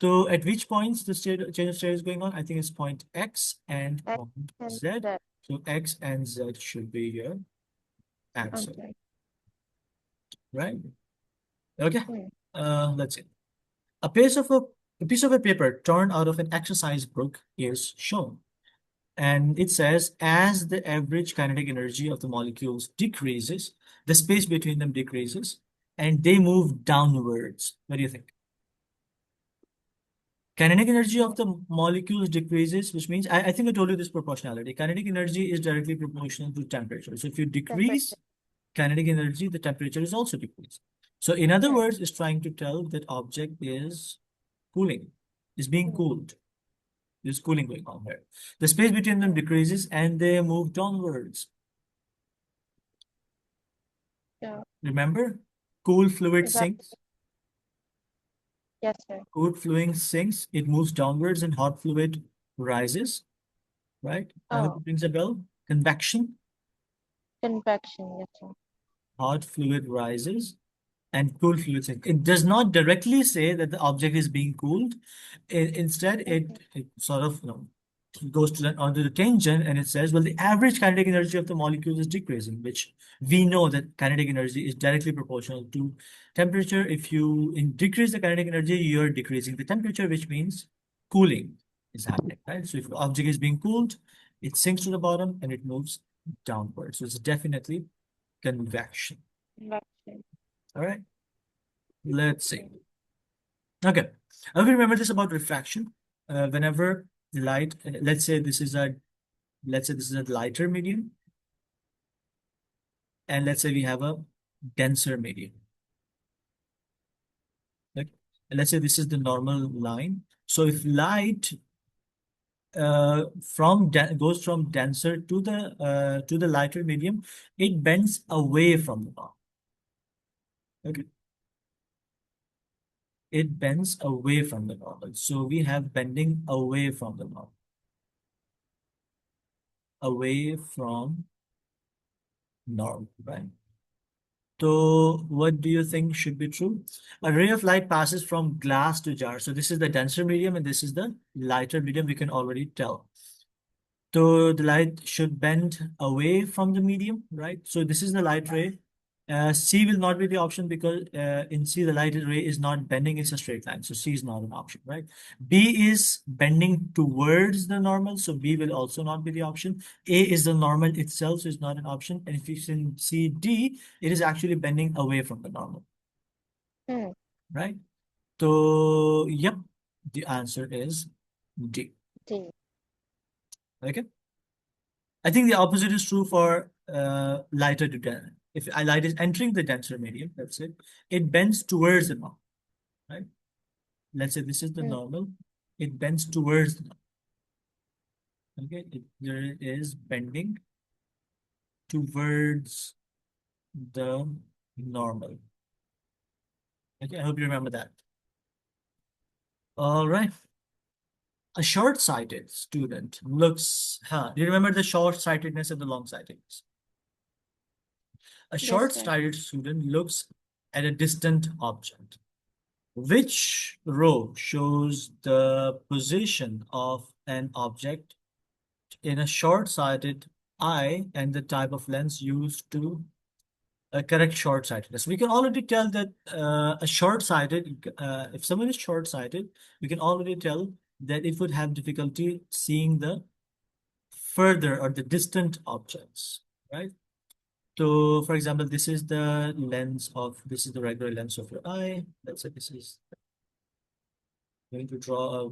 So at which points the change of state is going on? I think it's point X and point Z. So X and Z should be your answer. Right? Okay. Let's see. A piece of a paper torn out of an exercise book is shown. And it says, as the average kinetic energy of the molecules decreases, the space between them decreases, and they move downwards. What do you think? Kinetic energy of the molecules decreases, which means, I think I told you this proportionality. Kinetic energy is directly proportional to temperature. So if you decrease kinetic energy, the temperature is also decreased. So in other words, it's trying to tell that object is cooling, is being cooled. There's cooling going on here. The space between them decreases and they move downwards. Yeah. Remember, cool fluid sinks. Yes, sir. Cool fluid sinks, it moves downwards, and hot fluid rises, right? I hope it rings a bell. Convection. Convection, yes, sir. Hot fluid rises and cool fluid sinks. It does not directly say that the object is being cooled. Instead, it sort of goes onto the tangent, and it says, well, the average kinetic energy of the molecule is decreasing, which we know that kinetic energy is directly proportional to temperature. If you decrease the kinetic energy, you're decreasing the temperature, which means cooling is happening, right? So if the object is being cooled, it sinks to the bottom and it moves downwards. So it's definitely convection. Convection. All right. Let's see. Okay. We remember this about refraction. Whenever light, let's say this is a lighter medium, and let's say we have a denser medium. Like, let's say this is the normal line. So if light goes from denser to the lighter medium, it bends away from the normal. Okay, it bends away from the normal. So we have bending away from the normal, away from normal, right? So what do you think should be true? A ray of light passes from glass to jar. So this is the denser medium and this is the lighter medium. We can already tell. So the light should bend away from the medium, right? So this is the light ray. C will not be the option because in C the light ray is not bending, it's a straight line. So C is not an option, right? B is bending towards the normal, so B will also not be the option. A is the normal itself, so it's not an option. And if you can see D, it is actually bending away from the normal, Mm. right? So yep, the answer is D. D. Okay. I think the opposite is true for lighter to denser. If a light is entering the denser medium, that's it. It bends towards the normal, right? Let's say this is the Mm. normal. It bends towards the normal. Okay, there is bending towards the normal. Okay, I hope you remember that. All right. A short-sighted student looks, do you remember the short-sightedness and the long-sightedness? A Yes, sir. short-sighted student looks at a distant object. Which row shows the position of an object in a short-sighted eye and the type of lens used to correct short-sightedness? We can already tell that if someone is short-sighted, we can already tell that it would have difficulty seeing the further or the distant objects, right? So, for example, this is the regular lens of your eye. Let's say this is going to draw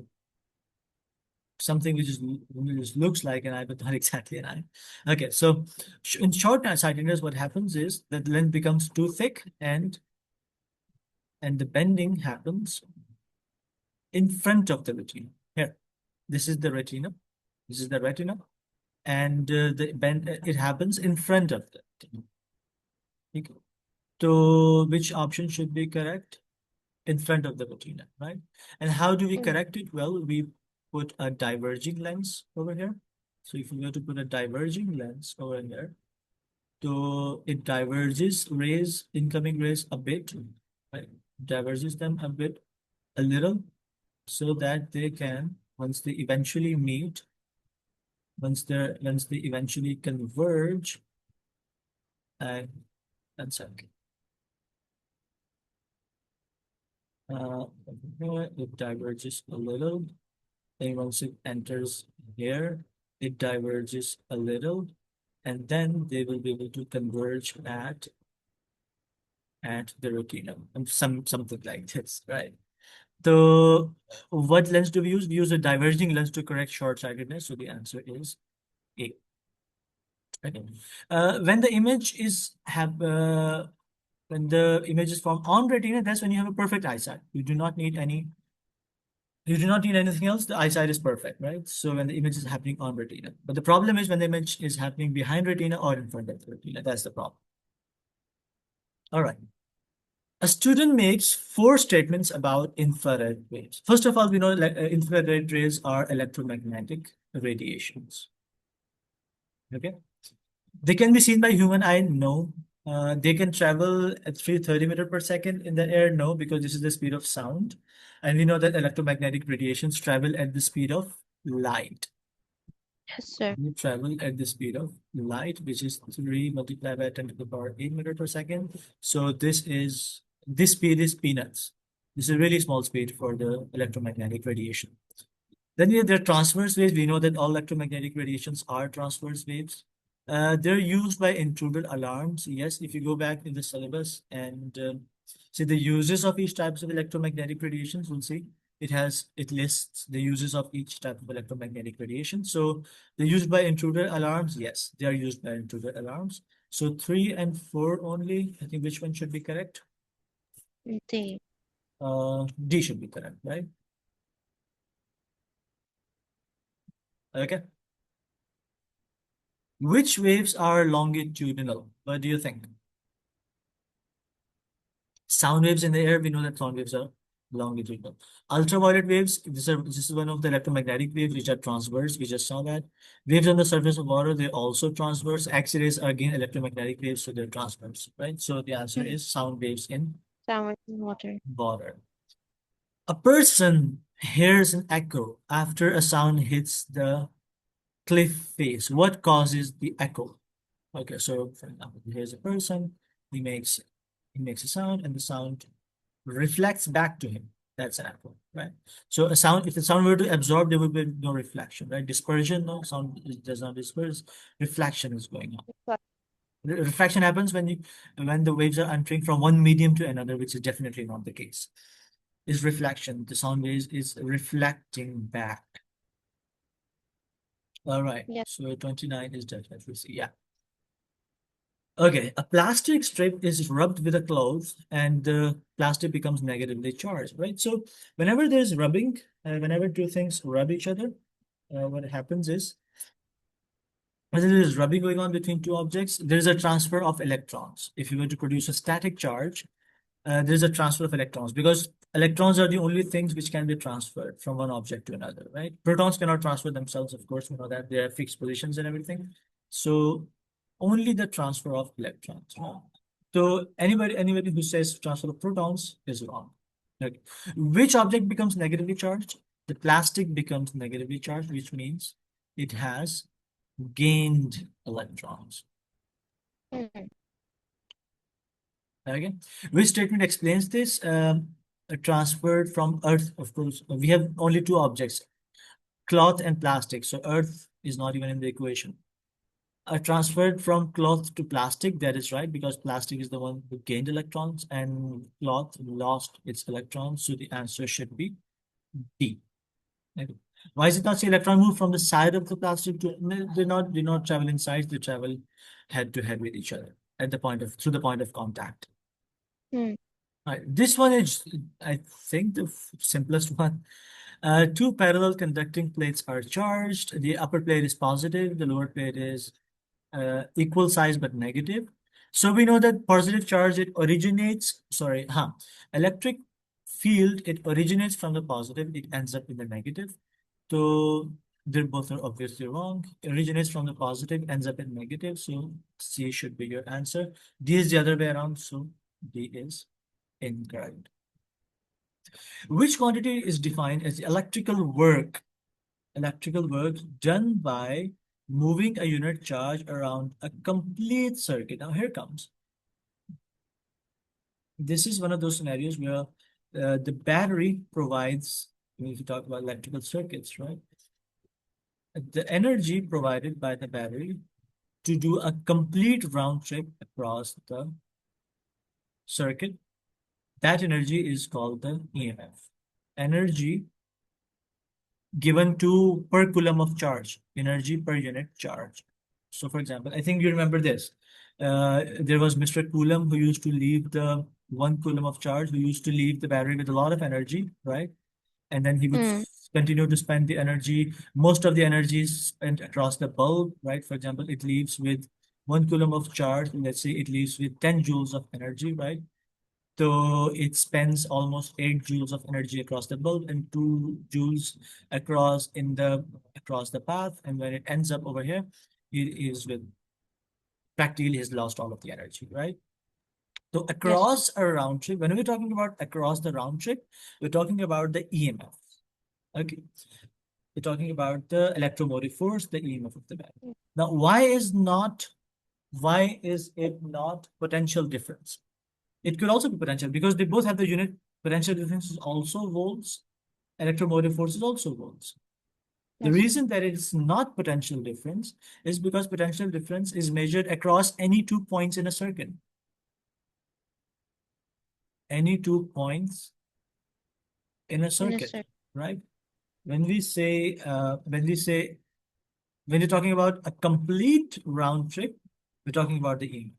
something which looks like an eye, but not exactly an eye. Okay, so in short sightedness, what happens is that the lens becomes too thick and the bending happens in front of the retina. Here, this is the retina. This is the retina, and the bend it happens in front of the retina. Okay. So which option should be correct? In front of the retina, right? And how do we Mm. correct it? Well, we put a diverging lens over here. So if we were to put a diverging lens over here, so it diverges incoming rays a bit, right? Diverges them a little, so that they can, once they eventually converge, uh, one second. Uh, it diverges a little. And once it enters here, it diverges a little, and then they will be able to converge at the retina, and something like this, right? So, what lens do we use? We use a diverging lens to correct short-sightedness. So the answer is A. Okay. When the image is have when the image is formed on retina, that's when you have a perfect eyesight. You do not need anything else. The eyesight is perfect, right? So when the image is happening on retina. But the problem is when the image is happening behind retina or in front of the retina. That's the problem. All right. A student makes four statements about infrared waves. First of all, we know infrared rays are electromagnetic radiations. Okay. They can be seen by human eye, no. They can travel at 330 meters per second in the air, no, because this is the speed of sound. And we know that electromagnetic radiations travel at the speed of light. Yes, sir. You travel at the speed of light, which is 3 multiplied by 10 to the power 8 meter per second. So this speed is peanuts. This is a really small speed for the electromagnetic radiation. Then there are transverse waves. We know that all electromagnetic radiations are transverse waves. They're used by intruder alarms. Yes, if you go back in the syllabus and See the uses of each types of electromagnetic radiations. We'll see. It lists the uses of each type of electromagnetic radiation. So they're used by intruder alarms. Yes, they are used by intruder alarms. So 3 and 4 only. I think which one should be correct? D. D should be correct, right? Okay. Which waves are longitudinal? What do you think? Sound waves in the air, we know that sound waves are longitudinal. Ultraviolet waves, this is one of the electromagnetic waves which are transverse. We just saw that. Waves on the surface of water, they're also transverse. X-rays are again electromagnetic waves, so they're transverse, right? So the answer is sound waves in Sound waves in water. water. A person hears an echo after a sound hits the cliff face. What causes the echo? Okay, so for example, here's a person, he makes a sound, and the sound reflects back to him. That's an echo, right? So a sound, if the sound were to absorb, there would be no reflection, right? Dispersion, no sound does not disperse. Reflection is going on. Refraction happens when the waves are entering from one medium to another, which is definitely not the case. Is reflection. The sound waves is reflecting back. All right. Yes. So 29 is definitely C. Yeah. Okay, a plastic strip is rubbed with a cloth and the plastic becomes negatively charged, right? So whenever there's rubbing, whenever two things rub each other, what happens is, whether there is rubbing going on between two objects, there is a transfer of electrons. If you were to produce a static charge, there's a transfer of electrons because electrons are the only things which can be transferred from one object to another, right? Protons cannot transfer themselves, of course, we know that they have fixed positions and everything. So only the transfer of electrons. So anybody who says transfer of protons is wrong. Like, which object becomes negatively charged? The plastic becomes negatively charged, which means it has gained electrons. Okay, which statement explains this? Transferred from Earth, of course. We have only two objects, cloth and plastic. So Earth is not even in the equation. Transferred from cloth to plastic, that is right, because plastic is the one who gained electrons and cloth lost its electrons. So the answer should be D. Okay. Why is it not say electron move from the side of the plastic to? No, they not travel in sides, they travel head to head with each other at the point of through the point of contact. Right. This one is, I think, the simplest one. Two parallel conducting plates are charged. The upper plate is positive, the lower plate is equal size but negative. So we know that positive charge, it originates, electric field, it originates from the positive, it ends up in the negative. So they both are obviously wrong. Originates from the positive, ends up in negative. So C should be your answer. D is the other way around, so D is incorrect. Which quantity is defined as electrical work? Electrical work done by moving a unit charge around a complete circuit. Now here comes. This is one of those scenarios where the battery provides, if you talk about electrical circuits, right? The energy provided by the battery to do a complete round trip across the circuit, that energy is called the EMF. Energy given to per coulomb of charge, energy per unit charge. So for example, I think you remember this. There was Mr. Coulomb who used to leave the 1 coulomb of charge, who used to leave the battery with a lot of energy, right? And then he would continue to spend the energy. Most of the energy is spent across the bulb, right? For example, it leaves with 1 coulomb of charge. Let's say it leaves with 10 joules of energy, right? So it spends almost 8 joules of energy across the bulb and 2 joules across the path. And when it ends up over here, it is with practically has lost all of the energy, right? So across a round trip, when we're talking about across the round trip, we're talking about the EMF. Okay. We're talking about the electromotive force, the EMF of the battery. Now, why is it not potential difference? It could also be potential because they both have the unit potential difference is also volts, electromotive force is also volts. The reason that it's not potential difference is because potential difference is measured across any 2 points in a circuit. any 2 points in a circuit, circuit. right? When we say, when you're talking about a complete round trip, we're talking about the EMF.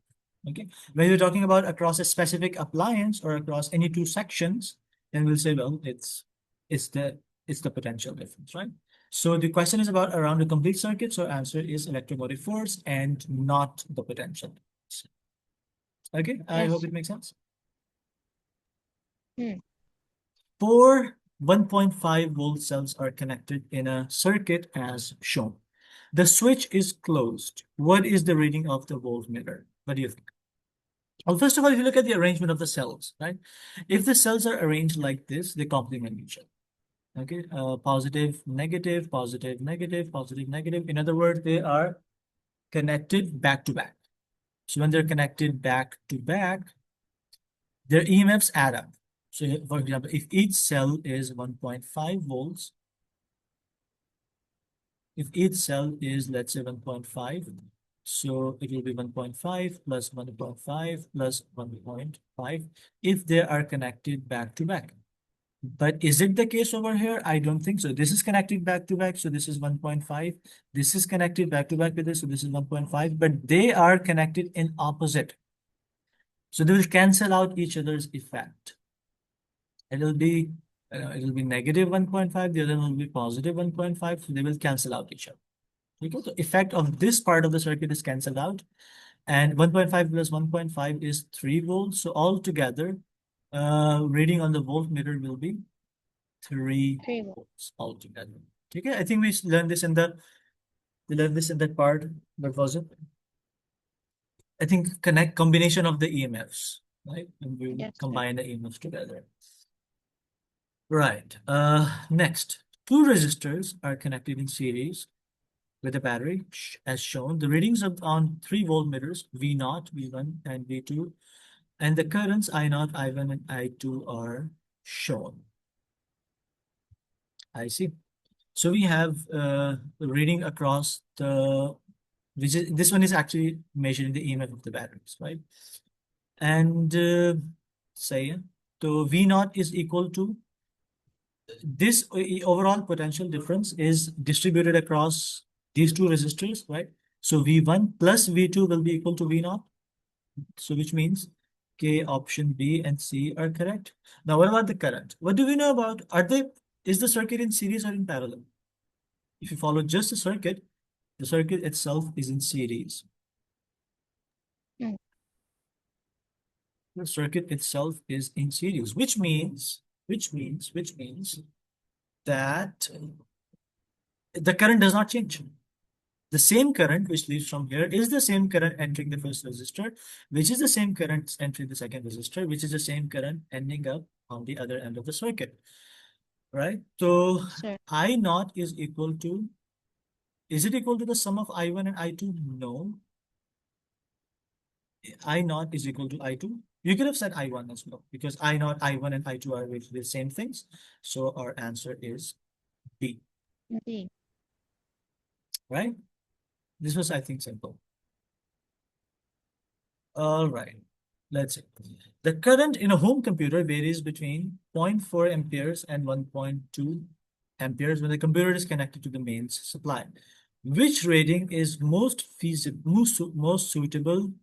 Okay. When you're talking about across a specific appliance or across any two sections, then we'll say, well, it's the it's the potential difference, right? So the question is about around a complete circuit. So answer is electromotive force and not the potential difference. Okay, I hope Yes. it makes sense. Hmm. Four 1.5-volt cells are connected in a circuit as shown. The switch is closed. What is the reading of the voltmeter? What do you think? Well, first of all, if you look at the arrangement of the cells, right? If the cells are arranged like this, they complement each other. Okay, positive, negative, positive, negative, positive, negative. In other words, they are connected back to back. So when they're connected back to back, their EMFs add up. So for example, if each cell is 1.5 volts, if each cell is, let's say, 1.5, so it will be 1.5 plus 1.5 plus 1.5 if they are connected back to back. But is it the case over here? I don't think so. This is connected back to back, so this is 1.5. This is connected back to back with this, so this is 1.5. But they are connected in opposite. So they will cancel out each other's effect. It'll be negative 1.5, the other one will be positive 1.5, so they will cancel out each other. Because the effect of this part of the circuit is cancelled out, and 1.5 plus 1.5 is 3 volts. So altogether, reading on the voltmeter will be 3 volts altogether. Okay, I think we learned this in that part. What was it? I think combination of the EMFs, right? And we Yes, sir. combine the EMFs together. Right. Next, two resistors are connected in series with a battery, as shown. The readings on 3 voltmeters, V0, V1, and V2, and the currents I0, I1, and I2 are shown. I see. So we have reading across this one is actually measuring the EMF of the batteries, right? And say, so V0 is equal to this overall potential difference is distributed across these two resistors, right? So V1 plus V2 will be equal to V0. So which means K, option B and C are correct. Now, what about the current? What do we know about, is the circuit in series or in parallel? If you follow just the circuit itself is in series. Hmm. The circuit itself is in series, which means that the current does not change. The same current which leaves from here is the same current entering the first resistor, which is the same current entering the second resistor, which is the same current ending up on the other end of the circuit, right? So Sir. I naught is equal to, is it equal to the sum of I1 and I2? No. I naught is equal to I2. You could have said I1 as well, because I naught, I1, and I2 are basically the same things. So our answer is B, D. right? This was, I think, simple. All right, let's see. The current in a home computer varies between 0.4 amperes and 1.2 amperes when the computer is connected to the mains supply. Which rating is most feasible, most suitable?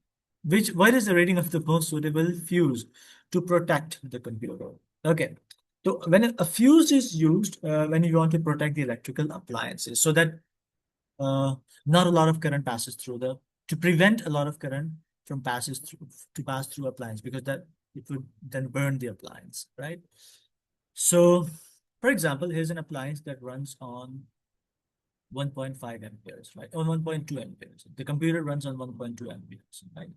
What is the rating of the most suitable fuse to protect the computer? Okay, so when a fuse is used, when you want to protect the electrical appliances, so that not a lot of current passes through to prevent a lot of current from pass through appliance, because that it would then burn the appliance, right? So, for example, here's an appliance that runs on 1.5 amperes, right? On 1.2 amperes. The computer runs on 1.2 amperes, right?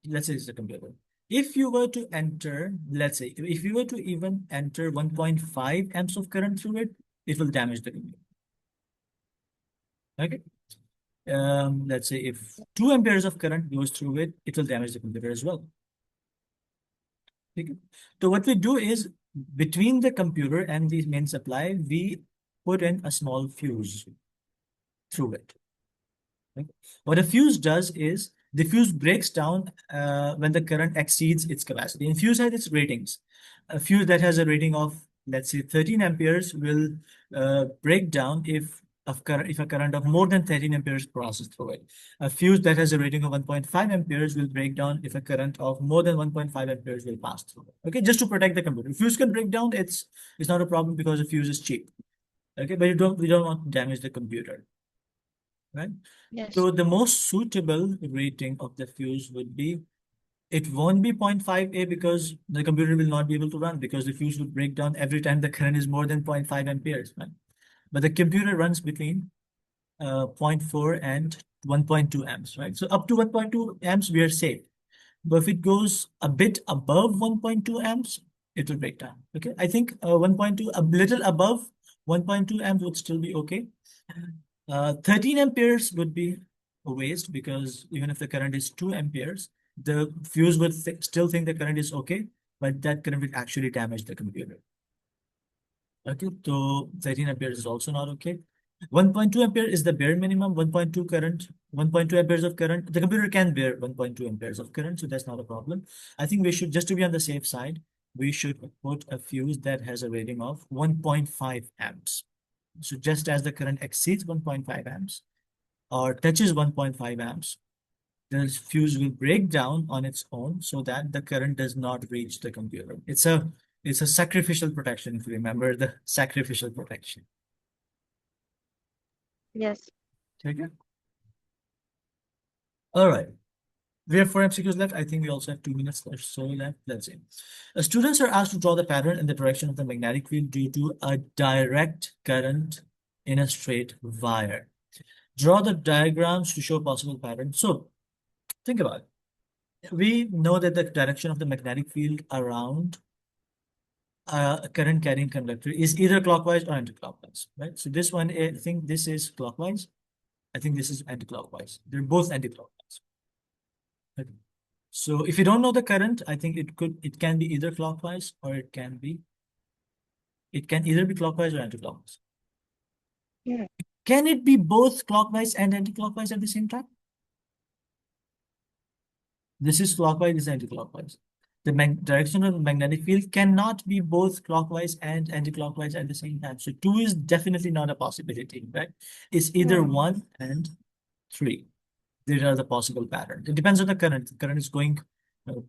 Let's say it's the computer. If you were to enter, let's say, if you were to even enter 1.5 amps of current through it, it will damage the computer. Okay. Let's say if 2 amperes of current goes through it, it will damage the computer as well. Okay. So what we do is, between the computer and the main supply, we put in a small fuse through it. Okay. What a fuse does is, The fuse breaks down when the current exceeds its capacity. And fuse has its ratings. A fuse that has a rating of, let's say, 13 amperes will break down if a current of more than 13 amperes passes through it. A fuse that has a rating of 1.5 amperes will break down if a current of more than 1.5 amperes will pass through it. Okay, just to protect the computer. Fuse can break down, it's not a problem because the fuse is cheap. Okay, but we don't want to damage the computer, right? Yes. So the most suitable rating of the fuse would be, it won't be 0.5A because the computer will not be able to run because the fuse will break down every time the current is more than 0.5 amperes, right? But the computer runs between zero point 0.4 and 1.2 amps, right? So up to 1.2 amps, we are safe. But if it goes a bit above 1.2 amps, it will break down. Okay, I think 1.2, a little above 1.2 amps would still be okay. 13 amperes would be a waste because even if the current is 2 amperes, the fuse would still think the current is okay, but that current will actually damage the computer. Okay, so 13 amperes is also not okay. 1.2 ampere is the bare minimum. 1.2 current, 1.2 amperes of current. The computer can bear 1.2 amperes of current, so that's not a problem. I think we should, just to be on the safe side, we should put a fuse that has a rating of 1.5 amps. So just as the current exceeds 1.5 amps or touches 1.5 amps, the fuse will break down on its own so that the current does not reach the computer. It's a sacrificial protection, if you remember the sacrificial protection. Yes. Okay. All right. We have 4 MCQs left. I think we also have 2 minutes or so left. Let's see. Students are asked to draw the pattern in the direction of the magnetic field due to a direct current in a straight wire. Draw the diagrams to show possible patterns. So think about it. We know that the direction of the magnetic field around a current carrying conductor is either clockwise or anti-clockwise, right? So this one, I think this is clockwise. I think this is anti-clockwise. They're both anti-clockwise. Okay. So if you don't know the current, I think it can be either clockwise or it can either be clockwise or anti-clockwise. Yeah. Can it be both clockwise and anti-clockwise at the same time? This is clockwise, this is anti-clockwise. The direction of the magnetic field cannot be both clockwise and anti-clockwise at the same time. So 2 is definitely not a possibility, right? It's either 1 and 3. These are the possible patterns. It depends on the current. The current is going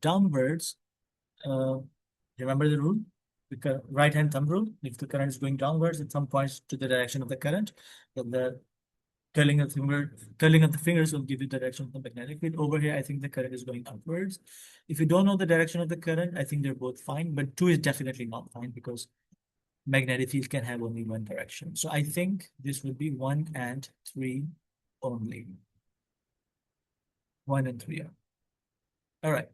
downwards. Remember the rule? The right-hand thumb rule. If the current is going downwards, it thumb points to the direction of the current. Then the curling of the fingers will give you the direction of the magnetic field. Over here, I think the current is going upwards. If you don't know the direction of the current, I think they're both fine, but 2 is definitely not fine because magnetic field can have only one direction. So I think this would be 1 and 3 only. 1 and 3. All right.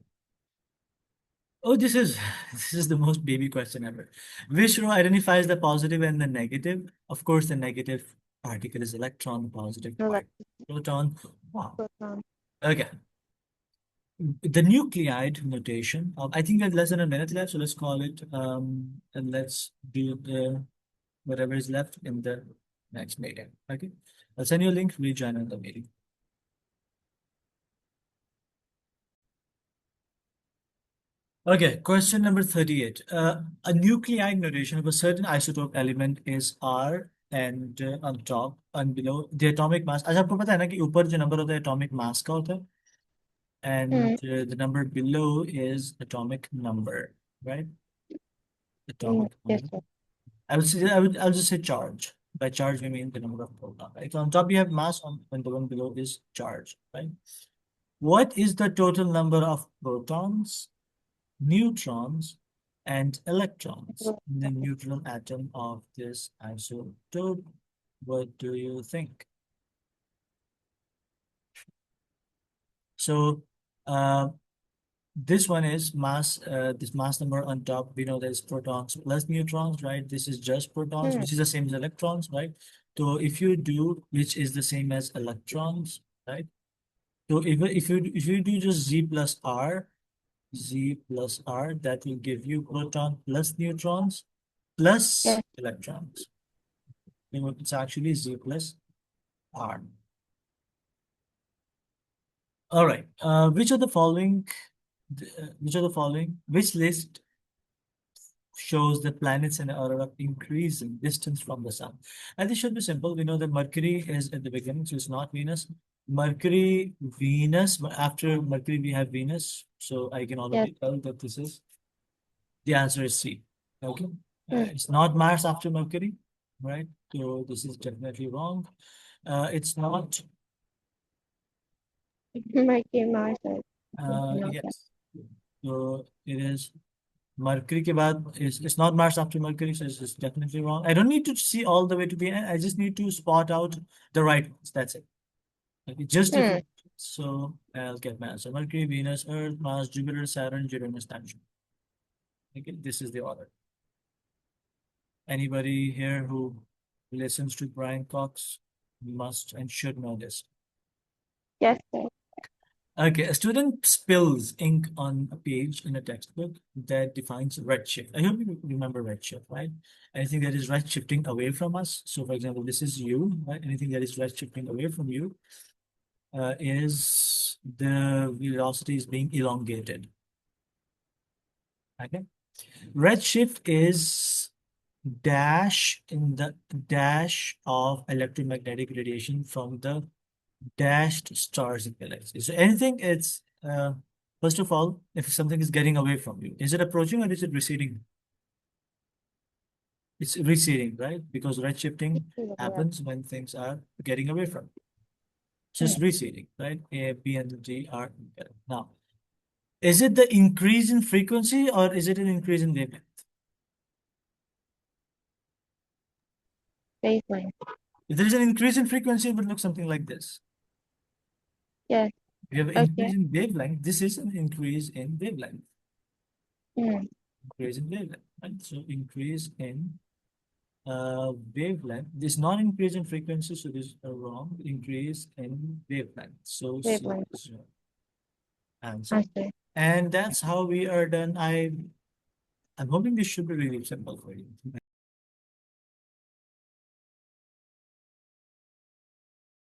Oh, this is the most baby question ever. Which row identifies the positive and the negative? Of course, the negative particle is electron, the positive part proton. Wow. Proton. Okay. The nuclide notation. I think we have less than a minute left, so let's call it. And let's do the whatever is left in the next meeting. Okay. I'll send you a link. Rejoin on the meeting. Okay, question number 38. A nuclide notation of a certain isotope element is R and on top and below the atomic mass. अच्छा आपको पता है ना कि ऊपर जो number होता है atomic mass का होता है and the number below is atomic number, right? Atomic Yes, number. sir. I'll just say charge. By charge we mean the number of protons, right? So on top you have mass and the one below is charge, right? What is the total number of protons, neutrons, and electrons in the neutral atom of this isotope? What do you think? So this one is mass, this mass number on top, we know there's protons plus neutrons, right? This is just protons, which is the same as electrons, right? So if you do, which is the same as electrons, right? So if you do just Z plus R, that will give you proton plus neutrons plus electrons. You know, it's actually Z plus R. All right. Which of the following, which list shows that planets and are of increasing distance from the sun? And this should be simple. We know that Mercury is at the beginning, so it's not Venus. Mercury, Venus, but after Mercury we have Venus. So I can Yes. already tell that this is, the answer is C. Okay. Mm. It's not Mars after Mercury, right? So this is definitely wrong. It's not, Mercury, Mars, or something else. yes. So it is Mercury ke baad is, it's not Mars after Mercury, so it's definitely wrong. I don't need to see all the way to the end. I just need to spot out the right ones. That's it. Okay, just if Mm. it, so I'll get my answer. Mercury, Venus, Earth, Mars, Jupiter, Saturn, Uranus, Neptune. Okay, this is the order. Anybody here who listens to Brian Cox must and should know this. Yes, sir. Okay, a student spills ink on a page in a textbook that defines redshift. I hope you remember redshift, right? Anything that is redshifting away from us. So, for example, this is you, right? Anything that is redshifting away from you is the velocity is being elongated. Okay, redshift is dash of electromagnetic radiation from the dashed stars in galaxies. So anything, it's first of all, if something is getting away from you, is it approaching or is it receding? It's receding, right? Because redshifting Yeah. happens when things are getting away from you. So it's Mm. receding, right? A, B, and G are now. Is it the increase in frequency or is it an increase in wavelength? Baseline. If there is an increase in frequency, it would look something like this. Yes. If you have an Okay. increase in wavelength, this is an increase in wavelength. Mm. Increase in wavelength, right? So increase in wavelength. This not increase in frequency, so this is wrong. Increase in wavelength. So C Wavelength. is your answer. Answer. And that's how we are done. I'm hoping this should be really simple for you.